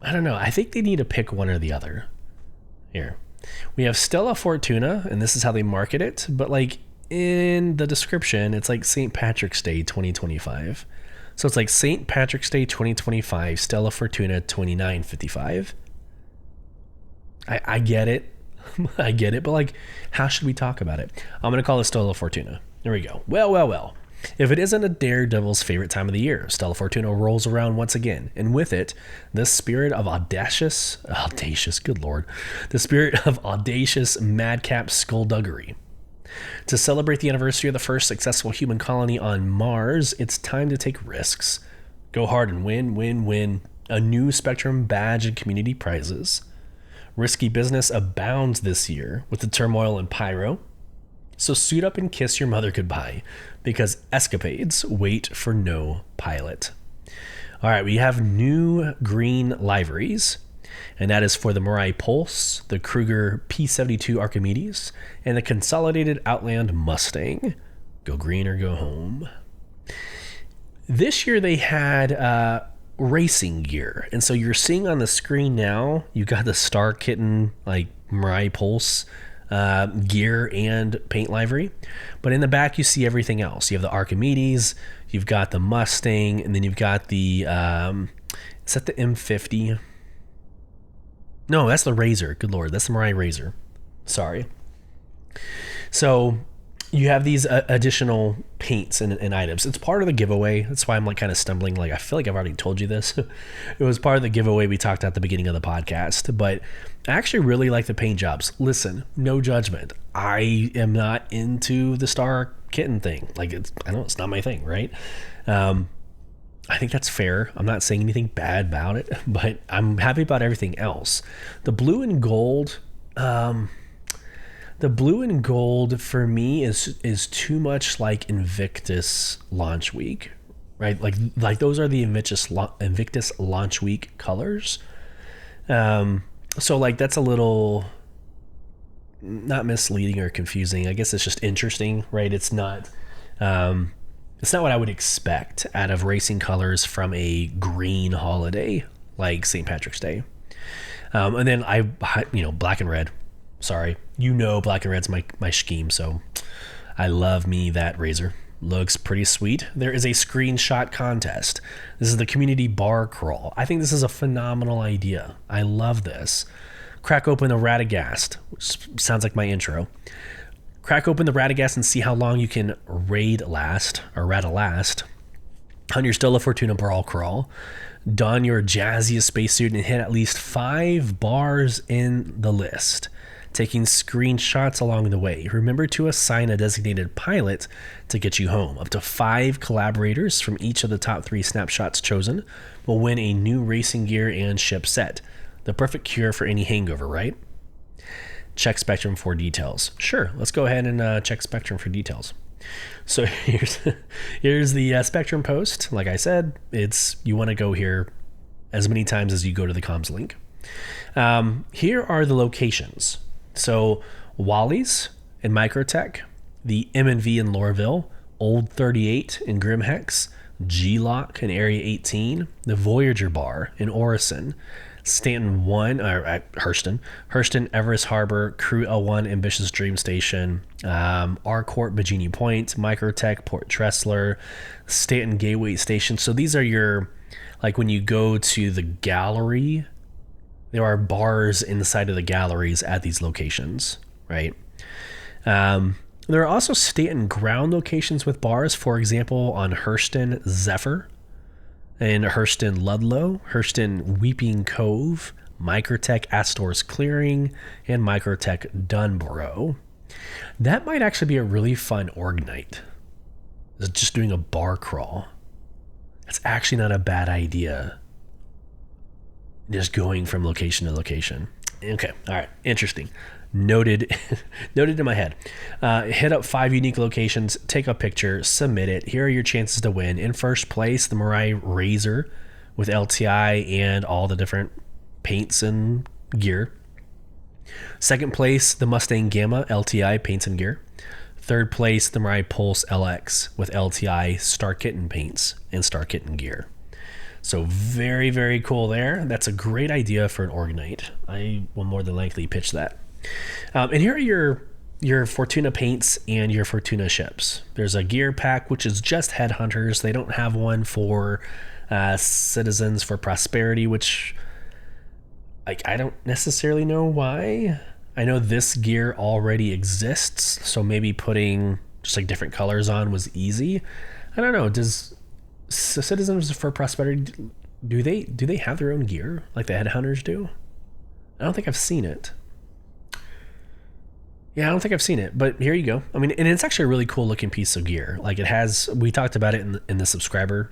S1: I don't know, I think they need to pick one or the other. Here. We have Stella Fortuna, and this is how they market it, but like in the description, it's like St. Patrick's Day 2025. So it's like St. Patrick's Day 2025, Stella Fortuna 2955. I get it. I get it, but like, how should we talk about it? I'm going to call it Stella Fortuna. There we go. Well. If it isn't a daredevil's favorite time of the year, Stella Fortuna rolls around once again, and with it, the spirit of audacious, good lord, the spirit of audacious madcap skullduggery. To celebrate the anniversary of the first successful human colony on Mars, it's time to take risks. Go hard and win. A new Spectrum badge and community prizes. Risky business abounds this year with the turmoil in Pyro. So suit up and kiss your mother goodbye, because escapades wait for no pilot. All right, we have new green liveries, and that is for the Mirai Pulse, the Kruger P72 Archimedes, and the Consolidated Outland Mustang. Go green or go home. This year they had racing gear, and so you're seeing on the screen now, you got the Star Kitten, like Mirai Pulse gear and paint livery, but in the back you see everything else. You have the Archimedes, you've got the Mustang, and then you've got the is that the M50? No, that's the Razor. Good lord, that's the Mirai Razor. Sorry. So you have these additional paints and items. It's part of the giveaway. That's why I'm like kind of stumbling. Like, I feel like I've already told you this. It was part of the giveaway we talked at the beginning of the podcast, but I actually really like the paint jobs. Listen, no judgment. I am not into the Star Kitten thing. Like, I know it's not my thing, right? I think that's fair. I'm not saying anything bad about it, but I'm happy about everything else. The blue and gold, for me is too much like Invictus launch week, right? Like those are the Invictus launch week colors. So like that's a little not misleading or confusing. I guess it's just interesting, right? It's not what I would expect out of racing colors from a green holiday like St. Patrick's Day. And then black and red. Sorry, black and red's my scheme, so I love me that Razor. Looks pretty sweet. There is a screenshot contest. This is the community bar crawl. I think this is a phenomenal idea. I love this. Crack open the Radagast, which sounds like my intro. Crack open the Radagast and see how long you can raid last on your Stella Fortuna bar crawl. Don your jazziest spacesuit and hit at least 5 bars in the list, taking screenshots along the way. Remember to assign a designated pilot to get you home. Up to 5 collaborators from each of the top 3 snapshots chosen will win a new racing gear and ship set. The perfect cure for any hangover, right? Check Spectrum for details. Sure, let's go ahead and check Spectrum for details. So here's the Spectrum post. Like I said, you want to go here as many times as you go to the comms link. Here are the locations. So Wally's in Microtech, the M&V in Lorville, Old 38 in Grimhex, G-Lock in Area 18, the Voyager Bar in Orison, Stanton 1, Hurston, Everest Harbor, Crew L1, Ambitious Dream Station, R-Court, Bajini Point, Microtech, Port Tressler, Stanton Gateway Station. So these are your, like when you go to the gallery, there are bars inside of the galleries at these locations, right? There are also Stanton ground locations with bars, for example, on Hurston Zephyr, and Hurston Ludlow, Hurston Weeping Cove, Microtech Astor's Clearing, and Microtech Dunborough. That might actually be a really fun org night. Just doing a bar crawl. That's actually not a bad idea. Just going from location to location. Okay, all right, interesting. Noted in my head. Hit up 5 unique locations, take a picture, submit it. Here are your chances to win. In first place, the Mirai Razor with LTI and all the different paints and gear. Second place, the Mustang Gamma LTI paints and gear. Third place, the Mirai Pulse LX with LTI Star Kitten paints and Star Kitten gear. So very, very cool there. That's a great idea for an Orgonite. I will more than likely pitch that. And here are your Fortuna paints and your Fortuna ships. There's a gear pack, which is just Headhunters. They don't have one for Citizens for Prosperity, which I don't necessarily know why. I know this gear already exists, so maybe putting just like different colors on was easy. I don't know. Does Citizens for Prosperity, do they have their own gear like the Headhunters do? I don't think I've seen it. Yeah, I don't think I've seen it, but here you go. I mean, and it's actually a really cool looking piece of gear. Like it has, we talked about it in the subscriber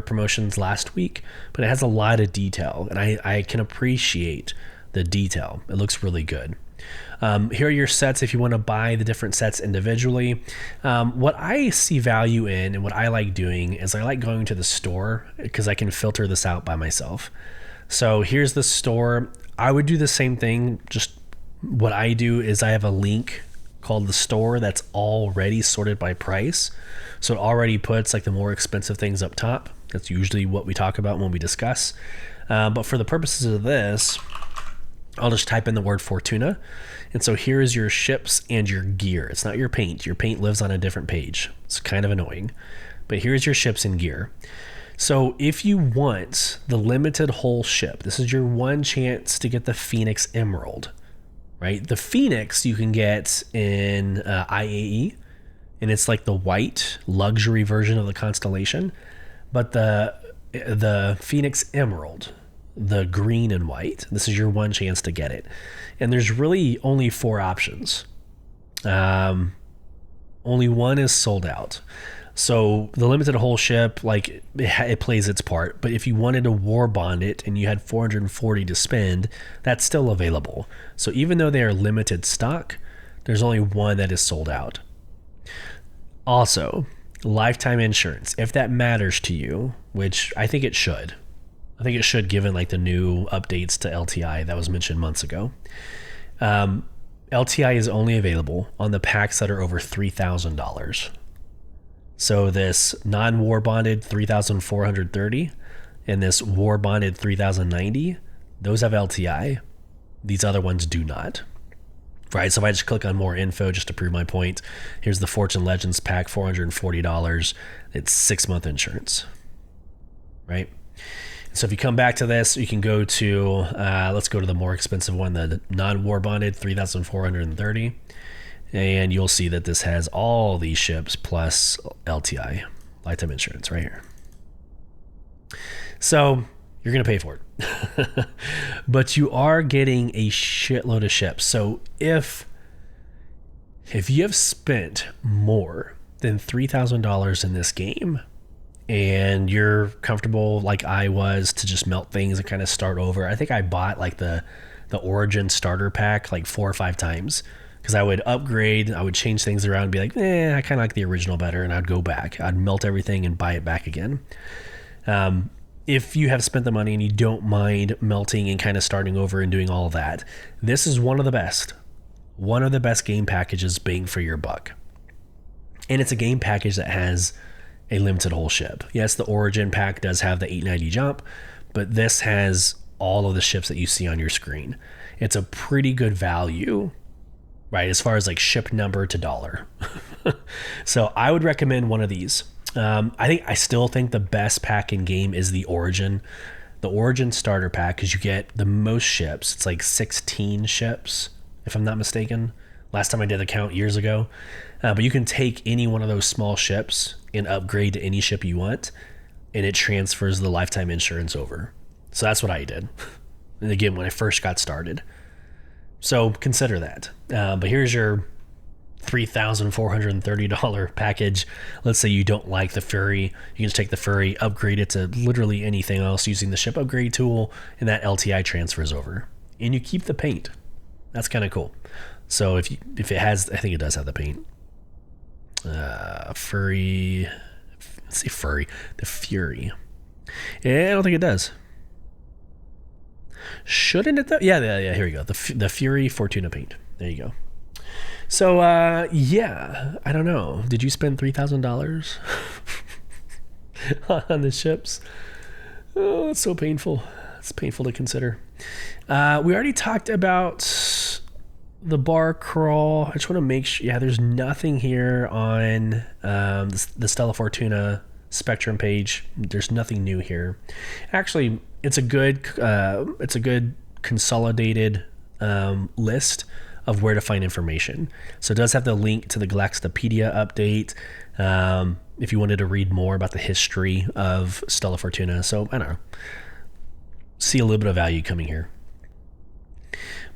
S1: promotions last week, but it has a lot of detail, and I can appreciate the detail. It looks really good. Here are your sets if you want to buy the different sets individually. What I see value in and what I like doing is I like going to the store because I can filter this out by myself. So here's the store. I would do the same thing. Just what I do is I have a link called the store that's already sorted by price. So it already puts like the more expensive things up top. That's usually what we talk about when we discuss. But for the purposes of this, I'll just type in the word Fortuna. And so here is your ships and your gear. It's not your paint. Your paint lives on a different page. It's kind of annoying. But here's your ships and gear. So if you want the limited hull ship, this is your one chance to get the Phoenix Emerald, right? The Phoenix you can get in IAE, and it's like the white luxury version of the Constellation. But the Phoenix Emerald, the green and white, this is your one chance to get it. And there's really only 4 options. Only one is sold out. So the limited hull ship, like it plays its part, but if you wanted to war bond it and you had 440 to spend, that's still available. So even though they are limited stock, there's only one that is sold out. Also, lifetime insurance, if that matters to you, which I think it should. I think it should, given like the new updates to LTI that was mentioned months ago. LTI is only available on the packs that are over $3,000. So this non-war bonded 3,430 and this war bonded 3,090, those have LTI. These other ones do not. Right, so if I just click on more info just to prove my point, here's the Fortune Legends pack, $440. It's 6-month insurance, right? So if you come back to this, you can go to, let's go to the more expensive one, the non-war bonded 3,430. And you'll see that this has all these ships plus LTI, lifetime insurance, right here. So you're going to pay for it. But you are getting a shitload of ships. So if you have spent more than $3,000 in this game and you're comfortable like I was to just melt things and kind of start over, I think I bought like the Origin starter pack like 4 or 5 times. Because I would upgrade, I would change things around and be like, I kind of like the original better, and I'd go back. I'd melt everything and buy it back again. If you have spent the money and you don't mind melting and kind of starting over and doing all of that, this is one of the best game packages bang for your buck. And it's a game package that has a limited hull ship. Yes, the Origin pack does have the 890 jump, but this has all of the ships that you see on your screen. It's a pretty good value, right, as far as like ship number to dollar. So I would recommend one of these. I still think the best pack in game is the Origin starter pack, because you get the most ships. It's like 16 ships, if I'm not mistaken. Last time I did the count years ago. But you can take any one of those small ships and upgrade to any ship you want, and it transfers the lifetime insurance over. So that's what I did. And again, when I first got started. So consider that. But here's your $3,430 package. Let's say you don't like the Fury. You can just take the Fury, upgrade it to literally anything else using the ship upgrade tool, and that LTI transfers over. And you keep the paint. That's kind of cool. So if it has, I think it does have the paint. Fury. Let's see, Fury. The Fury. Yeah, I don't think it does. Shouldn't it though? Yeah, here we go. The Fury Fortuna paint. There you go. So, yeah, I don't know. Did you spend $3,000 on the ships? Oh, it's so painful. It's painful to consider. We already talked about the bar crawl. I just want to make sure. Yeah, there's nothing here on the Stella Fortuna Spectrum page. There's nothing new here. Actually, it's a good consolidated list of where to find information. So it does have the link to the Galactopedia update if you wanted to read more about the history of Stella Fortuna. So I don't know. See a little bit of value coming here.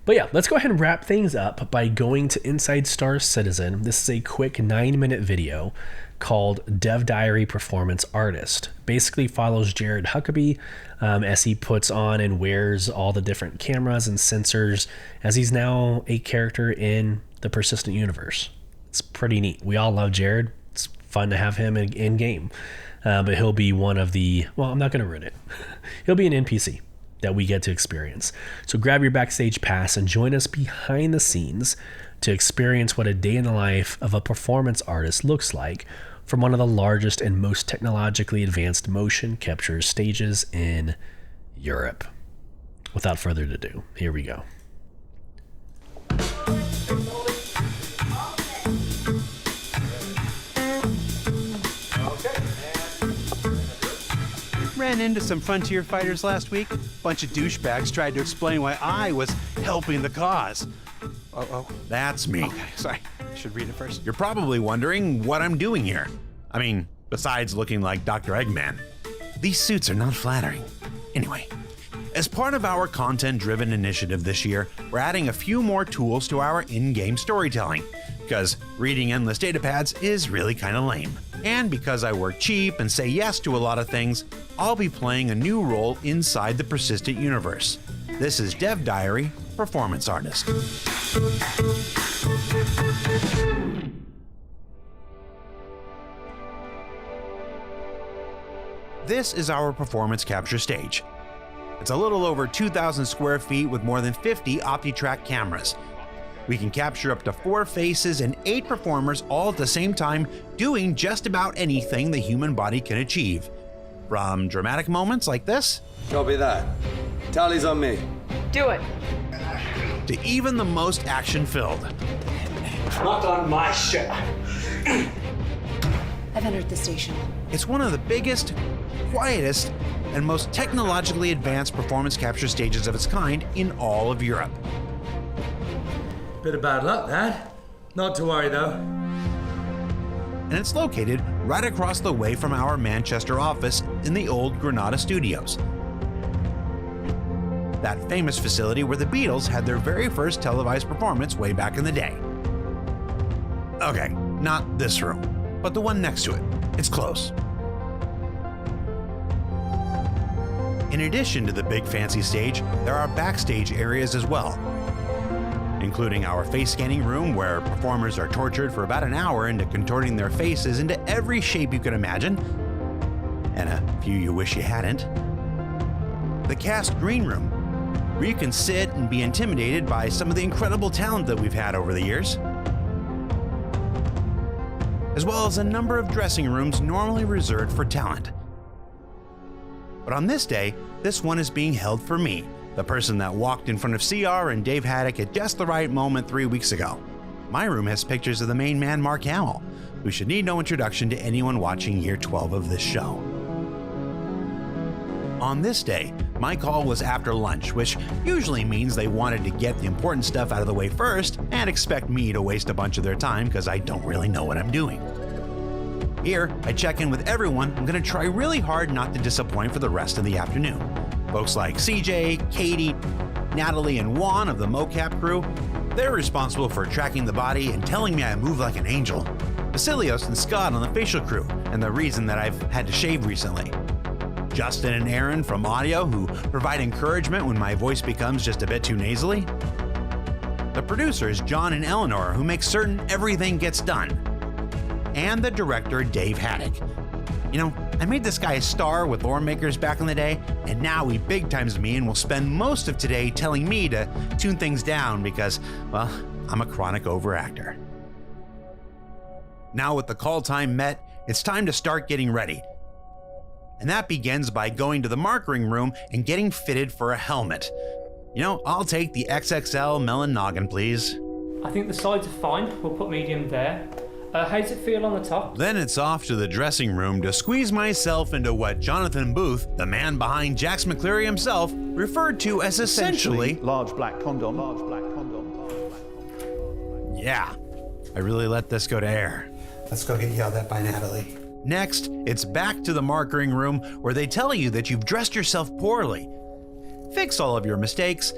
S1: But yeah, let's go ahead and wrap things up by going to Inside Star Citizen. This is a quick 9-minute video called Dev Diary Performance Artist. Basically follows Jared Huckabee as he puts on and wears all the different cameras and sensors as he's now a character in the Persistent universe. It's pretty neat. We all love Jared. It's fun to have him in game. But he'll be one of the, well, I'm not going to ruin it. He'll be an NPC that we get to experience. So grab your backstage pass and join us behind the scenes to experience what a day in the life of a performance artist looks like from one of the largest and most technologically advanced motion capture stages in Europe. Without further ado, here we go.
S3: Ran into some Frontier fighters last week. Bunch of douchebags tried to explain why I was helping the cause. Oh,
S4: That's me.
S3: okay, sorry. I should read it first.
S4: You're probably wondering what I'm doing here. I mean, besides looking like Dr. Eggman. These suits are not flattering. Anyway, as part of our content-driven initiative this year, we're adding a few more tools to our in-game storytelling, because reading endless data pads is really kind of lame. And because I work cheap and say yes to a lot of things, I'll be playing a new role inside the Persistent universe. This is Dev Diary Performance Artist. This is our performance capture stage. It's a little over 2,000 square feet with more than 50 OptiTrack cameras. We can capture up to 4 faces and 8 performers all at the same time, doing just about anything the human body can achieve. From dramatic moments like this,
S5: Copy that. Tally's on me.
S6: Do it.
S4: to even the most action-filled.
S5: Not on my ship.
S2: I've entered the station.
S4: It's one of the biggest, quietest, and most technologically advanced performance capture stages of its kind in all of Europe.
S5: Bit of bad luck, that. Not to worry, though.
S4: And it's located right across the way from our Manchester office in the old Granada Studios. That famous facility where the Beatles had their very first televised performance way back in the day. Okay, not this room, but the one next to it. It's close. In addition to the big fancy stage, there are backstage areas as well, including our face scanning room where performers are tortured for about an hour into contorting their faces into every shape you can imagine, and a few you wish you hadn't. The cast green room, where you can sit and be intimidated by some of the incredible talent that we've had over the years, as well as a number of dressing rooms normally reserved for talent. But on this day, this one is being held for me, the person that walked in front of CR and Dave Haddock at just the right moment 3 weeks ago. My room has pictures of the main man, Mark Hamill, who should need no introduction to anyone watching year 12 of this show. On this day, my call was after lunch, which usually means they wanted to get the important stuff out of the way first and expect me to waste a bunch of their time because I don't really know what I'm doing. Here, I check in with everyone. I'm going to try really hard not to disappoint for the rest of the afternoon. Folks like CJ, Katie, Natalie, and Juan of the mocap crew, they're responsible for tracking the body and telling me I move like an angel. Basilios and Scott on the facial crew, and the reason that I've had to shave recently. Justin and Aaron from audio, who provide encouragement when my voice becomes just a bit too nasally. The producers, John and Eleanor, who make certain everything gets done. And the director, Dave Haddock. You know, I made this guy a star with Lore Makers back in the day, and now he big times me and will spend most of today telling me to tune things down because, well, I'm a chronic overactor. Now with the call time met, it's time to start getting ready. And that begins by going to the markering room and getting fitted for a helmet. I'll take the XXL melon noggin, please.
S6: I think the sides are fine. We'll put medium there. How does it feel on the top?
S4: Then it's off to the dressing room to squeeze myself into what Jonathan Booth, the man behind Jax McCleary himself, referred to as essentially
S3: large black condom.
S4: Yeah, I really let this go to air.
S3: Let's go get yelled at by Natalie.
S4: Next, it's back to the markering room where they tell you that you've dressed yourself poorly. Fix all of your mistakes,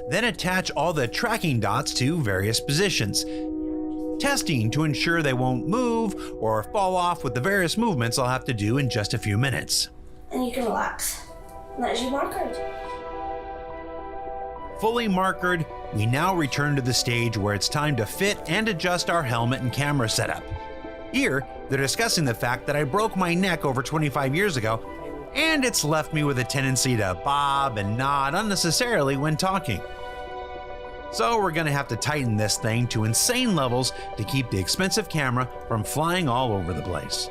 S4: then attach all the tracking dots to various positions. Testing to ensure they won't move or fall off with the various movements I'll have to do in just a few minutes.
S7: And you can relax. And that is your marker.
S4: Fully markered, we now return to the stage where it's time to fit and adjust our helmet and camera setup. Here, they're discussing the fact that I broke my neck over 25 years ago, and it's left me with a tendency to bob and nod unnecessarily when talking. So we're gonna have to tighten this thing to insane levels to keep the expensive camera from flying all over the place.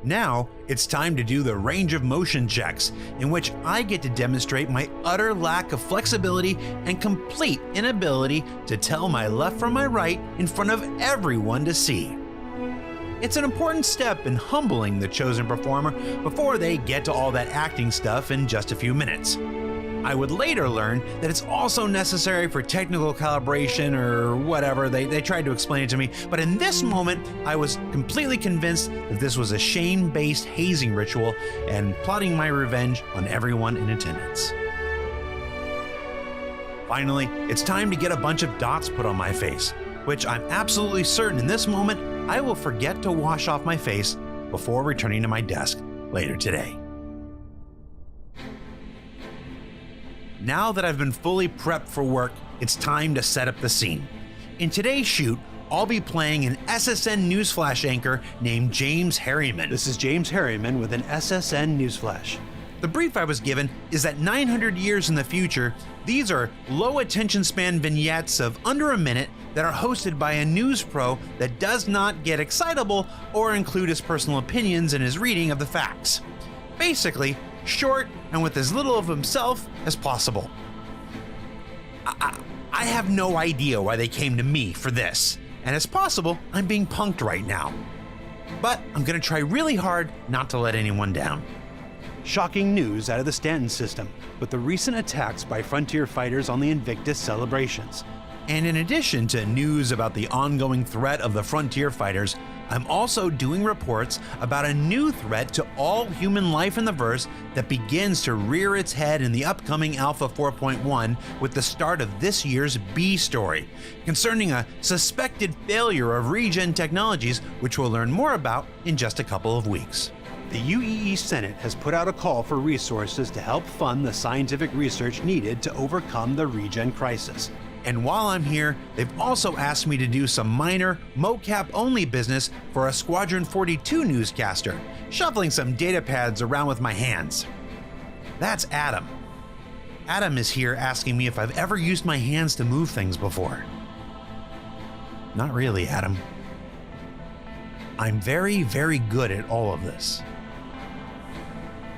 S4: Now, it's time to do the range of motion checks, in which I get to demonstrate my utter lack of flexibility and complete inability to tell my left from my right in front of everyone to see. It's an important step in humbling the chosen performer before they get to all that acting stuff in just a few minutes. I would later learn that it's also necessary for technical calibration or whatever, they tried to explain it to me, but in this moment, I was completely convinced that this was a shame-based hazing ritual and plotting my revenge on everyone in attendance. Finally, it's time to get a bunch of dots put on my face, which I'm absolutely certain in this moment I will forget to wash off my face before returning to my desk later today. Now that I've been fully prepped for work, it's time to set up the scene. In today's shoot, I'll be playing an SSN newsflash anchor named James Harriman.
S3: This is James Harriman with an SSN newsflash.
S4: The brief I was given is that 900 years in the future, these are low attention span vignettes of under a minute that are hosted by a news pro that does not get excitable or include his personal opinions in his reading of the facts. Basically, short and with as little of himself as possible. I have no idea why they came to me for this, and it's possible I'm being punked right now. But I'm gonna try really hard not to let anyone down.
S3: Shocking news out of the Stanton system with the recent attacks by frontier fighters on the Invictus celebrations.
S4: And in addition to news about the ongoing threat of the frontier fighters, I'm also doing reports about a new threat to all human life in the verse that begins to rear its head in the upcoming Alpha 4.1 with the start of this year's B story, concerning a suspected failure of regen technologies, which we'll learn more about in just a couple of weeks.
S3: The UEE Senate has put out a call for resources to help fund the scientific research needed to overcome the regen crisis.
S4: And while I'm here, they've also asked me to do some minor, mocap-only business for a Squadron 42 newscaster, shuffling some data pads around with my hands. That's Adam. Adam is here asking me if I've ever used my hands to move things before. Not really, Adam. I'm very, very good at all of this.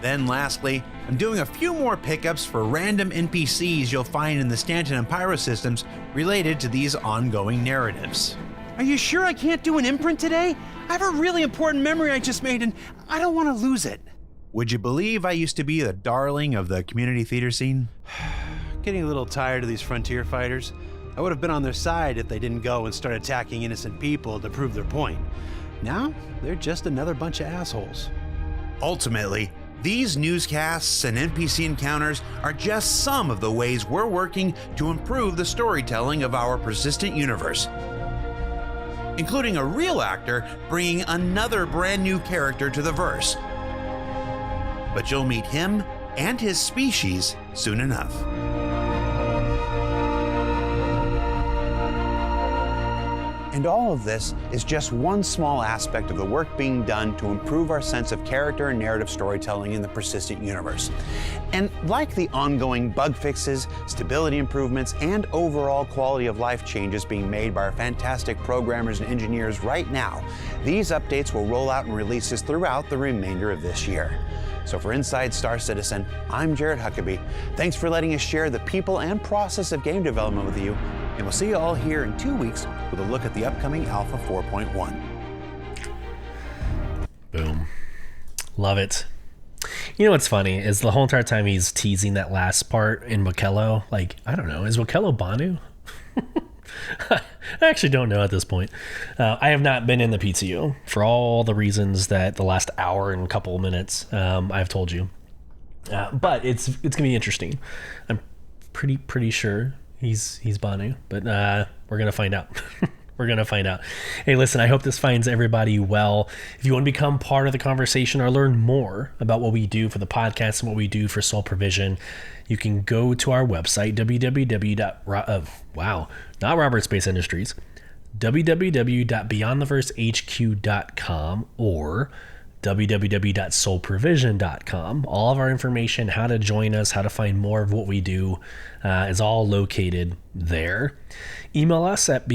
S4: Then lastly, I'm doing a few more pickups for random NPCs you'll find in the Stanton and Pyro systems related to these ongoing narratives.
S3: Are you sure I can't do an imprint today? I have a really important memory I just made and I don't want to lose it.
S4: Would you believe I used to be the darling of the community theater scene?
S3: Getting a little tired of these frontier fighters. I would have been on their side if they didn't go and start attacking innocent people to prove their point. Now, they're just another bunch of assholes.
S4: Ultimately, these newscasts and NPC encounters are just some of the ways we're working to improve the storytelling of our persistent universe, including a real actor bringing another brand new character to the verse. But you'll meet him and his species soon enough. And all of this is just one small aspect of the work being done to improve our sense of character and narrative storytelling in the persistent universe. And like the ongoing bug fixes, stability improvements, and overall quality of life changes being made by our fantastic programmers and engineers right now, these updates will roll out in releases throughout the remainder of this year. So for Inside Star Citizen, I'm Jared Huckabee. Thanks for letting us share the people and process of game development with you, and we'll see you all here in 2 weeks with a look at the upcoming Alpha 4.1.
S1: Boom. Love it. You know what's funny is the whole entire time he's teasing that last part in Wakello, like, I don't know, is Wakello Banu? I actually don't know at this point. I have not been in the PTU for all the reasons that the last hour and a couple of minutes I've told you. But it's gonna be interesting. I'm pretty sure he's Banu, but we're gonna find out. We're going to find out. Hey, listen, I hope this finds everybody well. If you want to become part of the conversation or learn more about what we do for the podcast and what we do for Soul Provision, you can go to our website, not Robert Space Industries, www.beyondtheversehq.com or www.soulprovision.com. All of our information, how to join us, how to find more of what we do, is all located there. Email us at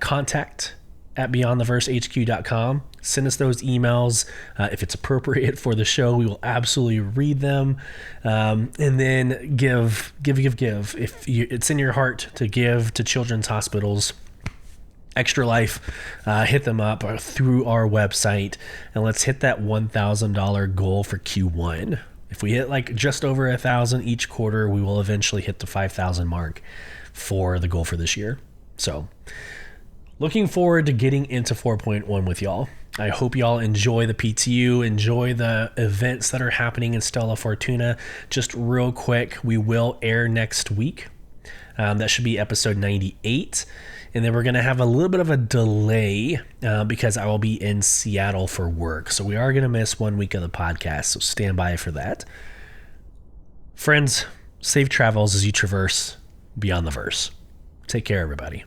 S1: contact@beyondtheversehq.com. Send us those emails. If it's appropriate for the show, we will absolutely read them. And then give. If it's in your heart to give to children's hospitals, Extra Life, hit them up through our website, and let's hit that $1,000 goal for Q1. If we hit like just over 1,000 each quarter, we will eventually hit the 5,000 mark for the goal for this year. So looking forward to getting into 4.1 with y'all. I hope y'all enjoy the PTU, enjoy the events that are happening in Stella Fortuna. Just real quick, we will air next week. That should be episode 98. And then we're going to have a little bit of a delay because I will be in Seattle for work. So we are going to miss 1 week of the podcast. So stand by for that. Friends, safe travels as you traverse beyond the verse. Take care, everybody.